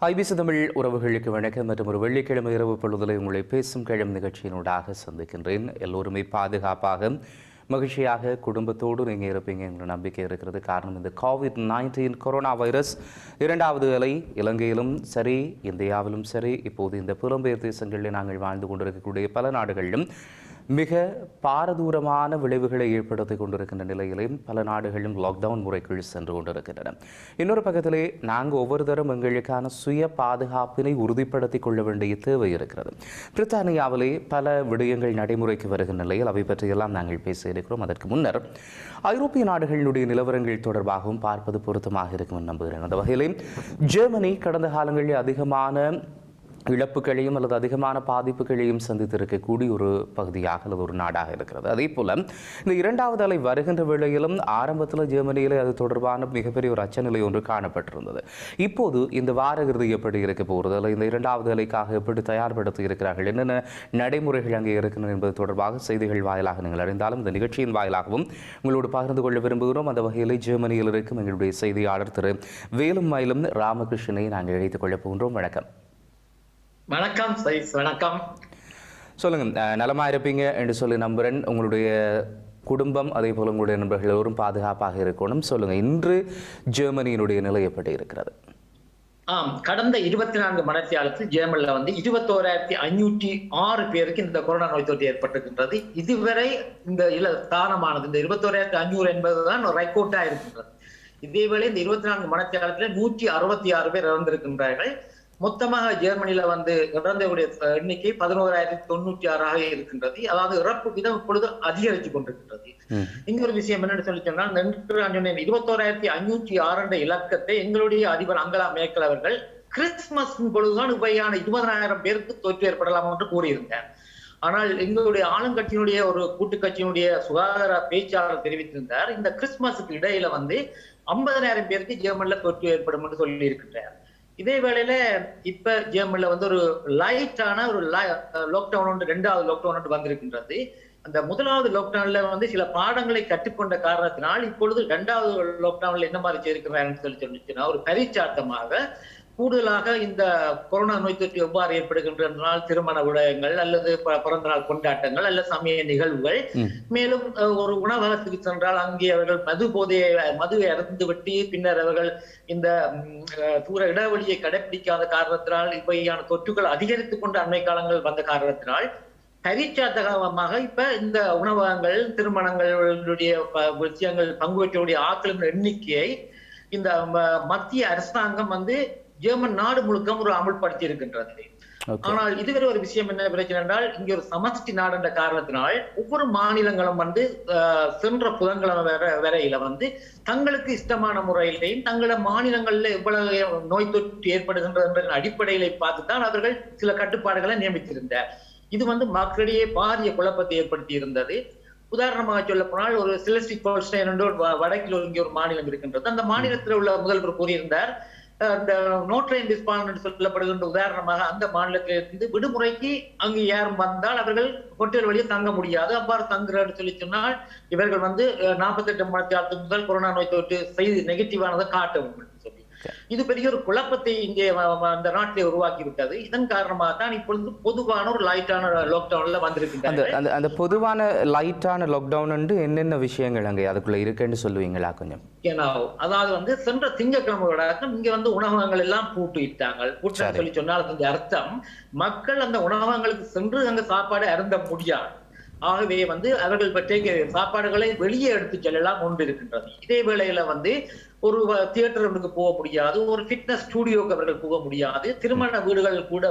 IBC Tamil உறவுகளுக்கு வணக்கம் மற்றும் ஒரு வெள்ளிக்கிழமை இரவு பொழுதில் உங்களை பேசும் கிழமை நிகழ்ச்சியினூடாக சந்திக்கின்றேன். எல்லோருமே பாதுகாப்பாக மகிழ்ச்சியாக குடும்பத்தோடு நீங்கள் இருப்பீங்க என்ற நம்பிக்கை இருக்கிறது. காரணம் இந்த COVID-19 கொரோனா வைரஸ் இரண்டாவது அலை இலங்கையிலும் சரி இந்தியாவிலும் சரி இப்போது இந்த புலம்பெயர் தேசங்களில் நாங்கள் வாழ்ந்து கொண்டிருக்கக்கூடிய பல நாடுகளிலும் மிக பாரதூரமான விளைவுகளை ஏற்படுத்திக் கொண்டிருக்கின்ற நிலையிலே பல நாடுகளும் லாக்டவுன் முறைக்குள் சென்று கொண்டிருக்கின்றன. இன்னொரு பக்கத்திலே நாங்கள் ஒவ்வொரு தரம் எங்களுக்கான சுய பாதுகாப்பினை உறுதிப்படுத்திக் கொள்ள வேண்டிய தேவை இருக்கிறது. பிரித்தானியாவிலே பல விடயங்கள் நடைமுறைக்கு வருகின்ற நிலையில் அவை பற்றியெல்லாம் நாங்கள் பேச இருக்கிறோம். அதற்கு முன்னர் ஐரோப்பிய நாடுகளினுடைய நிலவரங்கள் தொடர்பாகவும் பார்ப்பது பொருத்தமாக இருக்கும் என்று நம்புகிறேன். அந்த வகையிலே ஜெர்மனி கடந்த காலங்களில் அதிகமான இழப்புகளையும் அல்லது அதிகமான பாதிப்புகளையும் சந்தித்திருக்கக்கூடிய ஒரு பகுதியாக அல்லது ஒரு நாடாக இருக்கிறது. அதே போல இந்த இரண்டாவது அலை வருகின்ற வேளையிலும் ஆரம்பத்தில் ஜெர்மனியிலே அது தொடர்பான மிகப்பெரிய ஒரு அச்சநிலை ஒன்று காணப்பட்டிருந்தது. இப்போது இந்த வார இறுதி எப்படி இருக்க போகிறது, அல்லது இந்த இரண்டாவது அலைக்காக எப்படி தயார்படுத்தி இருக்கிறார்கள், என்னென்ன நடைமுறைகள் அங்கே இருக்கின்றன என்பது தொடர்பாக செய்திகள் வாயிலாக நீங்கள் அறிந்தாலும் இந்த நிகழ்ச்சியின் வாயிலாகவும் உங்களோடு பகிர்ந்து கொள்ள விரும்புகிறோம். அந்த வகையில் ஜெர்மனியில் இருக்கும் எங்களுடைய செய்தியாளர் திரு வேலும் மயிலும் ராமகிருஷ்ணனை நாங்கள் இணைத்துக் கொள்ளப் போகின்றோம். வணக்கம். வணக்கம் வணக்கம். சொல்லுங்க, நலமா இருப்பீங்க என்று சொல்லி நம்புறேன். உங்களுடைய குடும்பம் அதே போல உங்களுடைய நண்பர்கள் எல்லோரும் பாதுகாப்பாக இருக்கணும். சொல்லுங்க, இன்று ஜெர்மனியினுடைய நிலை எப்படி இருக்கிறது? கடந்த 24 மணித்தியாலத்தில் ஜெர்மனில 21,506 பேருக்கு இந்த கொரோனா நோய் தொற்று ஏற்பட்டிருக்கின்றது. இதுவரை இந்த தானமானது இந்த 21,500 என்பதுதான் ரெக்கார்டா இருக்கின்றது. இதேவேளை இந்த 24 மணித்தியாலத்தில் 166 பேர் இறந்திருக்கின்றார்கள். மொத்தமாக ஜெர்மனியில இறந்தவருடைய எண்ணிக்கை 11,096 இருக்கின்றது. அதாவது இறப்பு விதம் இப்பொழுது அதிகரித்து கொண்டிருக்கின்றது. இங்க ஒரு விஷயம் என்னன்னு சொல்லி சொன்னால் 21,506 இலக்கத்தை எங்களுடைய அதிபர் அங்கலா மேர்க்கல் அவர்கள் கிறிஸ்துமஸ் பொழுதுதான் உபையான 20,000 பேருக்கு தொற்று ஏற்படலாம் என்று கூறியிருந்தார். ஆனால் எங்களுடைய ஆளுங்கட்சியினுடைய ஒரு கூட்டுக்கட்சியினுடைய சுகாதார பேச்சாளர் தெரிவித்திருந்தார், இந்த கிறிஸ்துமஸுக்கு இடையில 50,000 பேருக்கு ஜெர்மனில தொற்று ஏற்படும் என்று சொல்லி இருக்கின்றார். இதே வேளையில இப்ப ஜெர்மனில ஒரு லைட்டான ஒரு லாக்டவுன் இரண்டாவது லாக்டவுன் வந்திருக்கின்றது. அந்த முதலாவது லாக்டவுன்ல சில பாடங்களை கற்றுக்கொண்ட காரணத்தினால் இப்பொழுது இரண்டாவது லாக்டவுன்ல என்ன மாதிரி செய்திருக்கிறார்கள் சொல்லிச்சுன்னா ஒரு பரிச்சாட்டமாக கூடுதலாக இந்த கொரோனா நோய் தொற்று எவ்வாறு ஏற்படுகின்றனால் திருமண விடயங்கள் அல்லது பிறந்த நாள் கொண்டாட்டங்கள் அல்லது சமய நிகழ்வுகள், மேலும் ஒரு உணவகத்துக்கு சென்றால் அங்கே அவர்கள் மதுவை அருந்து விட்டு பின்னர் அவர்கள் இந்த தூர இடைவெளியை கடைபிடிக்காத காரணத்தினால் இப்படியான தொற்றுகள் அதிகரித்துக் கொண்ட அண்மை காலங்கள் வந்த காரணத்தினால் பரிச்சாத்தகமாக இப்ப இந்த உணவகங்கள் திருமணங்களுடைய விஷயங்கள் பங்கு பெற்றோருடைய ஆட்களின் எண்ணிக்கையை இந்த மத்திய அரசாங்கம் ஜெர்மன் நாடு முழுக்க ஒரு அமல்படுத்தி இருக்கின்றது. ஆனால் இதுவரை ஒரு விஷயம் என்ன பிரச்சனை என்றால், இங்க ஒரு சமஷ்டி நாடு என்ற காரணத்தினால் ஒவ்வொரு மாநிலங்களும் சென்ற புதன்கிழமை வரையில தங்களுக்கு இஷ்டமான முறையிலையும் தங்கள மாநிலங்கள்ல எவ்வளவு நோய் தொற்று ஏற்படுகின்றது என்ற அடிப்படையில பார்த்துதான் அவர்கள் சில கட்டுப்பாடுகளை நியமித்திருந்தார். இது மக்களிடையே பாரிய குழப்பத்தை ஏற்படுத்தி இருந்தது. உதாரணமாக சொல்ல போனால் ஒரு சிலஸ்டிக் ஹோல்ஸ்டைன் என்ற வடக்கில் இங்கே ஒரு மாநிலம் இருக்கின்றது. அந்த மாநிலத்தில் உள்ள முதல்வர் கூறியிருந்தார், இந்த நோட்ரைன் டிஸ்பான் என்று சொல்லப்படுகின்ற உதாரணமாக அந்த மாநிலத்திலிருந்து விடுமுறைக்கு அங்கு யாரும் வந்தால் அவர்கள் ஹோட்டல் வழியே தங்க முடியாது. அவ்வாறு தங்குறாரு சொல்லி சொன்னால் இவர்கள் 48 மணி நேரத்துக்கு முதல் கொரோனா நோய் தொற்று செய்தி நெகட்டிவானதை காட்ட வேண்டும் சொல்லி இது பெரிய ஒரு குழப்பத்தை இங்கே அந்த நாட்டிலே உருவாக்கி விட்டது. இதன் காரணமாக தான் இப்பொழுது பொதுவான ஒரு லைட்டான லாக்டவுன்ல வந்திருக்கின்றது. அந்த பொதுவான லைட்டான லாக்டவுன் என்னென்ன விஷயங்கள் அங்கே அதுக்குள்ள இருக்குன்னு சொல்லுவீங்களா கொஞ்சம்? அதாவது சென்ற திங்கட்கிழமை இங்க உணவகங்கள் எல்லாம் பூட்டிட்டாங்க. பூட்டு சொல்லி சொன்னால் அதன் அர்த்தம் மக்கள் அந்த உணவகங்களுக்கு சென்று அங்க சாப்பாடு அருந்த முடியாது. ஆகவே அவர்கள் பற்றிய சாப்பாடுகளை வெளியே எடுத்து செல்லலாம் ஒன்று இருக்கின்றது. இதே வேளையில ஒரு தியேட்டருக்கு போக முடியாது, ஒரு ஃபிட்னஸ் ஸ்டுடியோக்கு அவர்கள் போக முடியாது. திருமண வீடுகள் கூட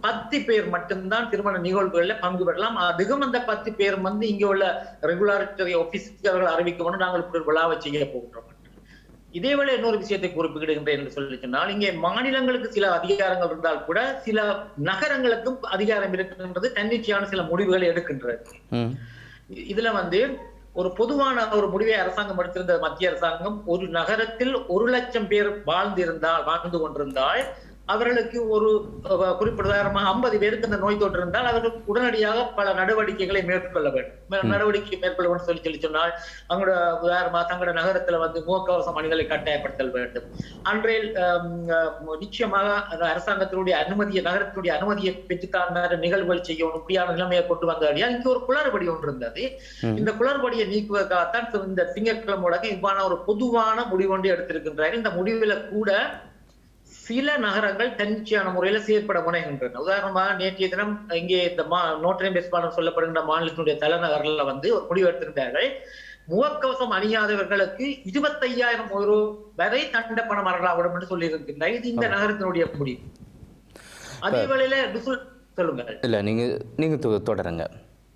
10 பேர் மட்டும்தான் திருமண நிகழ்வுகள்ல பங்கு பெறலாம். அதிகம் அந்த 10 பேர் இங்க உள்ள ரெகுலாரிட்டி ஆபீஸ்க்கு அவர்கள் அறிவிக்கணும், நாங்கள் இப்படி விழாவை செய்ய போகின்றோம். இதேவேளை இன்னொரு விஷயத்தை குறிப்பிடுகின்றேன் என்று சொல்லி சொன்னால், இங்கே மாநிலங்களுக்கு சில அதிகாரங்கள் இருந்தால் கூட சில நகரங்களுக்கும் அதிகாரம் இருக்கின்றது, தன்னிச்சையான சில முடிவுகளை எடுக்கின்றது. இதுல ஒரு பொதுவான ஒரு முடிவை அரசாங்கம் எடுத்திருந்த மத்திய அரசாங்கம் ஒரு நகரத்தில் 1 லட்சம் பேர் வாழ்ந்து கொண்டிருந்தால் அவர்களுக்கு ஒரு குறிப்பிட்டதாரமாக 50 பேருக்கு இந்த நோய் தொற்று இருந்தால் அவர்கள் உடனடியாக பல நடவடிக்கைகளை மேற்கொள்ள வேண்டும். நடவடிக்கை மேற்கொள்ள வேண்டும் சொல்லி சொன்னால் அவங்களோட உதாரணமாக தங்களோட நகரத்துல வந்து முகக்கவசம் அணிகளை கட்டாயப்படுத்தல் வேண்டும். அன்றையில் நிச்சயமாக அரசாங்கத்தினுடைய அனுமதியை நகரத்தினுடைய அனுமதியை பெற்றுத்தான் நிகழ்வுகள் செய்யணும். இப்படியான நிலைமையை கொண்டு வந்தாடியா இங்க ஒரு குளறுபடி ஒன்று இருந்தது. இந்த குளறுபடியை நீக்குவதற்காகத்தான் இந்த திங்கட்கிழமை இவ்வாறான ஒரு பொதுவான முடிவு ஒன்று எடுத்திருக்கின்றார்கள். இந்த முடிவுல கூட சில நகரங்கள் தன்னிச்சையான முறையில செயற்பட முனைகின்றன. உதாரணமாக நேற்றைய தினம் இங்கே இந்த நோட்ரேம் வெஸ்ட்பாலன் சொல்லப்படுகின்ற மாநிலத்தினுடைய தலைநகர்ல வந்து ஒரு முடிவு எடுத்திருந்தார்கள். முகக்கவசம் அணியாதவர்களுக்கு 25,000 € வரை தண்ட பணம் அறலாவிடும் என்று சொல்லி இருக்கின்றார். இது இந்த நகரத்தினுடைய முடிவு. அதே வேளையில சொல்லுங்க. இல்ல நீங்க தொடருங்க.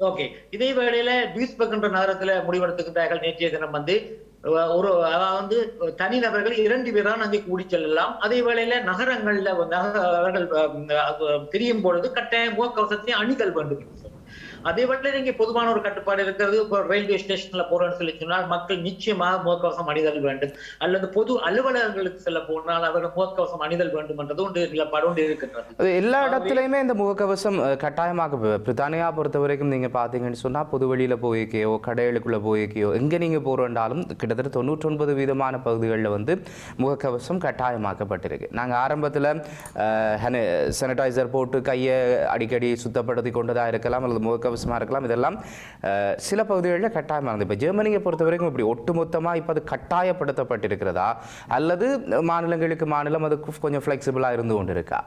ஓகே. இதே வேளையில டியூஸ்பர்க் என்ற நகரத்துல முடிவெடுத்துக்கின்றார்கள். நேற்றைய தினம் வந்து அதாவது தனிநபர்கள் 2 பேர் தான் அங்கே கூடி செல்லலாம். அதே வேளையில நகரங்கள்ல அவர்கள் தெரியும் பொழுது கட்டாயம் முகக்கவசத்தை அணிதல் வேண்டும். அதே வேளையில இங்கே பொதுவான ஒரு கட்டுப்பாடு இருக்கிறது. ரயில்வே ஸ்டேஷன்ல போறோம்னு சொல்லி சொன்னால் மக்கள் நிச்சயமாக முகக்கவசம் அணிதல் வேண்டும். அல்லது பொது அலுவலகங்களுக்கு செல்ல போனால் அவர்கள் முகக்கவசம் அணிதல் வேண்டும் என்றது ஒன்று நிலப்பாடு ஒன்று இருக்கின்றது. எல்லா இடத்துலையுமே இந்த முகக்கவசம் கட்டாயமாக பிரித்தானியா பொறுத்த வரைக்கும் நீங்க பாத்தீங்கன்னு சொன்னா பொது வழியில போய்க்கையோ கடைகளுக்குள்ள போய்க்கையோ எங்க நீங்க போறோம்னாலும் கிட்டத்தட்ட 99% பகுதிகளில் வந்து முகக்கவசம் கட்டாயமாக்கப்பட்டிருக்கு. நாங்கள் ஆரம்பத்தில் சானிடைசர் போட்டு கையை அடிக்கடி சுத்தப்படுத்தி கொண்டதாக இருக்கலாம் அல்லது முகக்கவசமாக இருக்கலாம். இதெல்லாம் சில பகுதிகளில் கட்டாயமாக இருந்தது. இப்போ ஜெர்மனியை பொறுத்த வரைக்கும் இப்படி ஒட்டுமொத்தமாக இப்போ அது கட்டாயப்படுத்தப்பட்டிருக்கிறதா அல்லது மாநிலங்களுக்கு மாநிலம் அது கொஞ்சம் ஃப்ளெக்சிபிளாக இருந்து கொண்டு இருக்கா?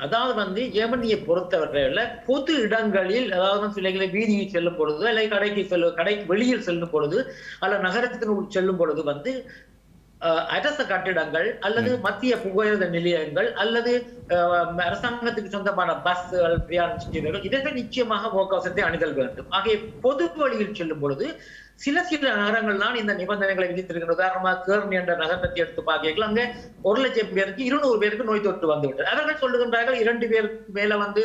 அதாவது வந்து ஜெர்மனியை பொறுத்தவரையில பொது இடங்களில், அதாவது சிலைகளை வீதியில் செல்லும் பொழுது அல்லது கடைக்கு வெளியில் செல்லும் பொழுது அல்ல நகரத்திற்கு செல்லும் பொழுது வந்து அரச கட்டிடங்கள் அல்லது மத்திய புகையிரத நிலையங்கள் அல்லது அரசாங்கத்துக்கு சொந்தமான பஸ்கள் பிரயாணம் செய்தவர்கள் இதற்கு நிச்சயமாக முகக்கவசத்தை அணிதல் வேண்டும். ஆகிய பொது வழியில் செல்லும் பொழுது சில நகரங்கள் தான் இந்த நிபந்தனைகளை விதித்திருக்கிறது. உதாரணமாக கேர்னி என்ற நகரத்தை எடுத்து பார்க்கலாம். அங்க 1,00,000 பேருக்கு 200 பேருக்கு நோய் தொற்று வந்துவிட்டது. அவர்கள் சொல்லுகின்றார்கள் 2 பேருக்கு மேல வந்து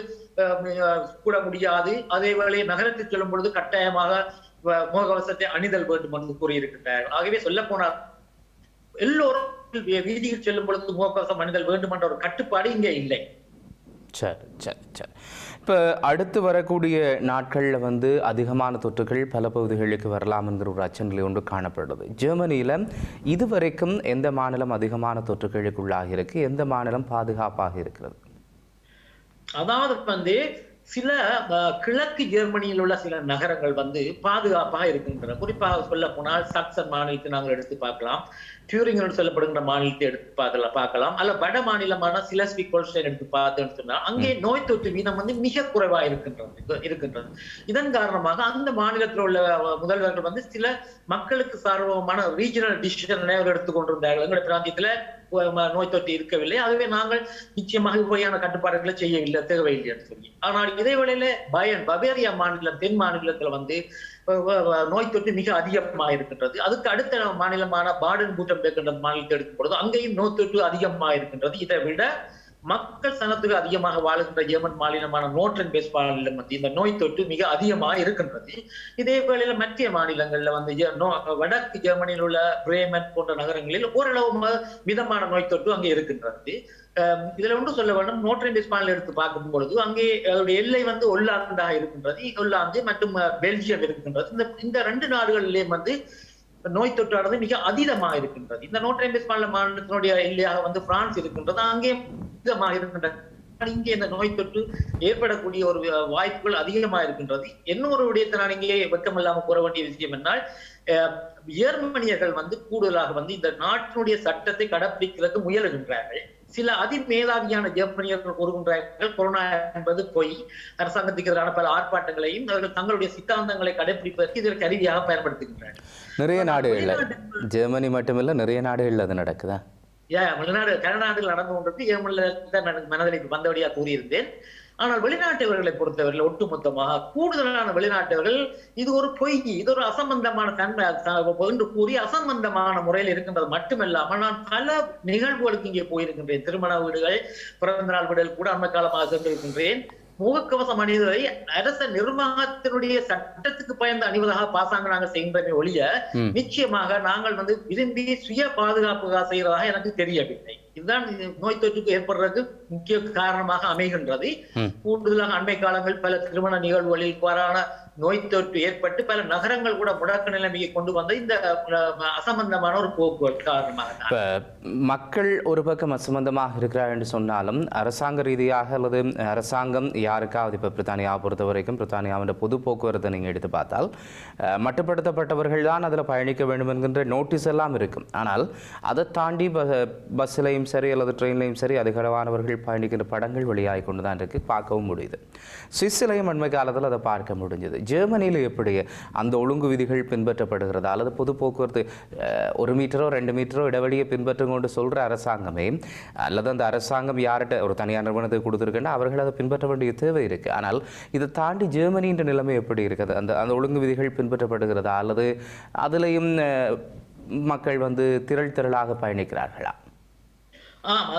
கூட முடியாது. அதே வேளையை நகரத்தில் செல்லும் பொழுது கட்டாயமாக முகக்கவசத்தை அணிதல் வேண்டும் என்று கூறியிருக்கின்றார்கள். ஆகவே சொல்ல போனால் எல்லோரும் வீதியில் செல்லும் பொழுது முகக்கவசம் அணிதல் வேண்டும் என்ற ஒரு கட்டுப்பாடு இங்கே இல்லை. சரி சரி சரி. இப்போ அடுத்து வரக்கூடிய நாட்களில் வந்து அதிகமான தொற்றுகள் பல பகுதிகளுக்கு வரலாம் என்கிற ஒரு அச்சநிலை ஒன்று காணப்படுது. ஜெர்மனியில் இதுவரைக்கும் எந்த மாநிலம் அதிகமான தொற்றுகளுக்குள்ளாக இருக்கு, எந்த மாநிலம் பாதுகாப்பாக இருக்கிறது? அதாவது வந்து சில கிழக்கு ஜெர்மனியில் உள்ள சில நகரங்கள் வந்து பாதுகாப்பாக இருக்கின்றன. குறிப்பாக சொல்ல போனால் சாக்சன் மாநிலத்தை நாங்கள் எடுத்து பார்க்கலாம், டியூரிங் சொல்லப்படுகின்ற மாநிலத்தை எடுத்து பார்க்கலாம், அல்ல வட மாநிலமான சிலஸ்விக் ஹோல்ஸ்டைன் எடுத்து பார்த்தோம்னு சொன்னால் அங்கே நோய் தொற்று வீதம் வந்து மிக குறைவாக இருக்கின்றது. இதன் காரணமாக அந்த மாநிலத்தில் உள்ள முதல்வர்கள் வந்து சில மக்களுக்கு சார்பமான ரீஜனல் டிசிஷன் எடுத்துக் கொண்டிருந்தார்கள். எங்களுடைய பிராந்தியத்துல நோய் தொற்று இருக்கவில்லை, ஆகவே நாங்கள் நிச்சயமாக இவ்வகையான கட்டுப்பாடுகளை செய்யவில்லை, தேவையில்லை என்று சொல்லி. ஆனால் இதே வேளையில பவேரியா மாநிலம் தென் மாநிலத்துல வந்து நோய் தொற்று மிக அதிகமாக இருக்கின்றது. அதுக்கு அடுத்த மாநிலமான பாடன் பூட்டம்பெர்க் என்ற மாநிலத்தை எடுக்கும் பொழுது அங்கேயும் நோய் தொற்று அதிகமாக இருக்கின்றது. இதை விட மக்கள் சனத்துக்கு அதிகமாக வாழுகின்ற ஜெர்மன் மாநிலமான நோட்ரன் வெஸ்ட்பாலனில் வந்து இந்த நோய் தொற்று மிக அதிகமாக இருக்கின்றது. இதே வேளையில மத்திய மாநிலங்கள்ல வந்து வடக்கு ஜெர்மனியில் உள்ள பிரேமன் போன்ற நகரங்களில் ஓரளவு மிதமான நோய் தொற்று அங்கே இருக்கின்றது. இதுல ஒன்று சொல்ல வேண்டும், நோட்ரன் வெஸ்ட்பாலனில் எடுத்து பார்க்கும் பொழுது அங்கே அதோடைய எல்லை வந்து ஒல்லாந்தாக இருக்கின்றது. ஒல்லாந்து மற்றும் பெல்ஜியம் இருக்கின்றது. இந்த 2 நாடுகளிலேயும் வந்து நோய் தொற்றானது மிக அதிகமாக இருக்கின்றது. இந்த நோட்ரன் வெஸ்ட்பாலன் மாநிலத்தினுடைய எல்லையாக வந்து பிரான்ஸ் இருக்கின்றது, அங்கே அதிகமாக இருக்கின்றது. இங்கே இந்த நோய் தொற்று ஏற்படக்கூடிய ஒரு வாய்ப்புகள் அதிகமாக இருக்கின்றது. இன்னொரு விடயத்தை நான் இங்கே வெட்கமில்லாம கூற வேண்டிய விஷயம் என்னால், ஜெர்மனியர்கள் வந்து கூடுதலாக வந்து இந்த நாட்டினுடைய சட்டத்தை கடைபிடிக்கிறதுக்கு முயலுகின்றார்கள். சில அதிமேதாவியான ஜெர்மனியர்கள் கூறுகின்றார்கள் கொரோனா என்பது பொய், அரசாங்கத்துக்கு எதிரான பல ஆர்ப்பாட்டங்களையும் அவர்கள் தங்களுடைய சித்தாந்தங்களை கடைபிடிப்பதற்கு இதற்கு கருவியாக பயன்படுத்துகின்றார்கள். நிறைய நாடுகள்ல, ஜெர்மனி மட்டுமில்ல நிறைய நாடுகள்ல அது நடக்குதா? வெளிநாடு கனடாவில் நடந்து கொண்டிருக்கு. ஜெர்மனில மனதில் வந்தபடியா கூறியிருந்தேன். ஆனால் வெளிநாட்டவர்களை பொறுத்தவர்கள் ஒட்டுமொத்தமாக கூடுதலான வெளிநாட்டவர்கள் இது ஒரு பொய், இது ஒரு அசம்பந்தமான தன்மை என்று கூறி அசம்பந்தமான முறையில் இருக்கின்றது மட்டுமல்லாமல் நான் பல நிகழ்வுகளுக்கு இங்கே போயிருக்கின்றேன். திருமண வீடுகள், பிறந்த நாள் வீடுகள் கூட அண்மை காலமாக சென்றிருக்கின்றேன். முகக்கவசம் அணிவதை அரச நிர்வாகத்தினுடைய சட்டத்துக்கு பயந்து அணிவதாக பாசாங்க நாங்கள் செய்கின்றமே ஒழிய நிச்சயமாக நாங்கள் வந்து விரும்பி சுய பாதுகாப்புக்காக செய்யறதாக எனக்கு தெரியவில்லை. இதுதான் நோய் தொற்றுக்கு ஏற்படுறதுக்கு முக்கிய காரணமாக அமைகின்றது. கூடுதலாக அண்மை காலங்கள் பல திருமண நிகழ்வுகளில் இவ்வாறான நோய் தொற்று ஏற்பட்டு பல நகரங்கள் கூட முடக்க நிலைமையை கொண்டு வந்த இந்த அசம்பந்தமான ஒரு போக்குவரத்து காரணமாக மக்கள் ஒரு பக்கம் அசம்பந்தமாக இருக்கிறார் என்று சொன்னாலும் அரசாங்க ரீதியாக அல்லது அரசாங்கம் யாருக்காவது இப்போ பிரித்தானியா பொறுத்த வரைக்கும் பிரித்தானியாவின் பொது போக்குவரத்தை நீங்கள் எடுத்து பார்த்தால் மட்டுப்படுத்தப்பட்டவர்கள் தான் அதில் பயணிக்க வேண்டும் என்கின்ற நோட்டீஸ் எல்லாம் இருக்கும். ஆனால் அதை தாண்டி பஸ்ஸிலையும் சரி அல்லது ட்ரெயின்லையும் சரி அதிகளவானவர்கள் பயணிக்கின்ற படங்கள் வெளியாகி கொண்டு தான் இருக்குது, பார்க்கவும் முடியுது. சுவிஸ்லையும் அண்மை காலத்தில் அதை பார்க்க முடிஞ்சது. ஜெர்மனியில் எப்படி அந்த ஒழுங்கு விதிகள் பின்பற்றப்படுகிறதா அல்லது பொது போக்குவரத்து 1 மீட்டரோ 2 மீட்டரோ இடைவெளியை பின்பற்றும் கொண்டு சொல்கிற அரசாங்கமே அல்லது அந்த அரசாங்கம் யார்கிட்ட ஒரு தனியார் நிறுவனத்துக்கு கொடுத்துருக்குன்னா அவர்கள் அதை பின்பற்ற வேண்டிய தேவை இருக்குது. ஆனால் இதை தாண்டி ஜெர்மனின்ற நிலைமை எப்படி இருக்குது? அந்த ஒழுங்கு விதிகள் பின்பற்றப்படுகிறதா அல்லது அதுலேயும் மக்கள் திரளாக பயணிக்கிறார்களா?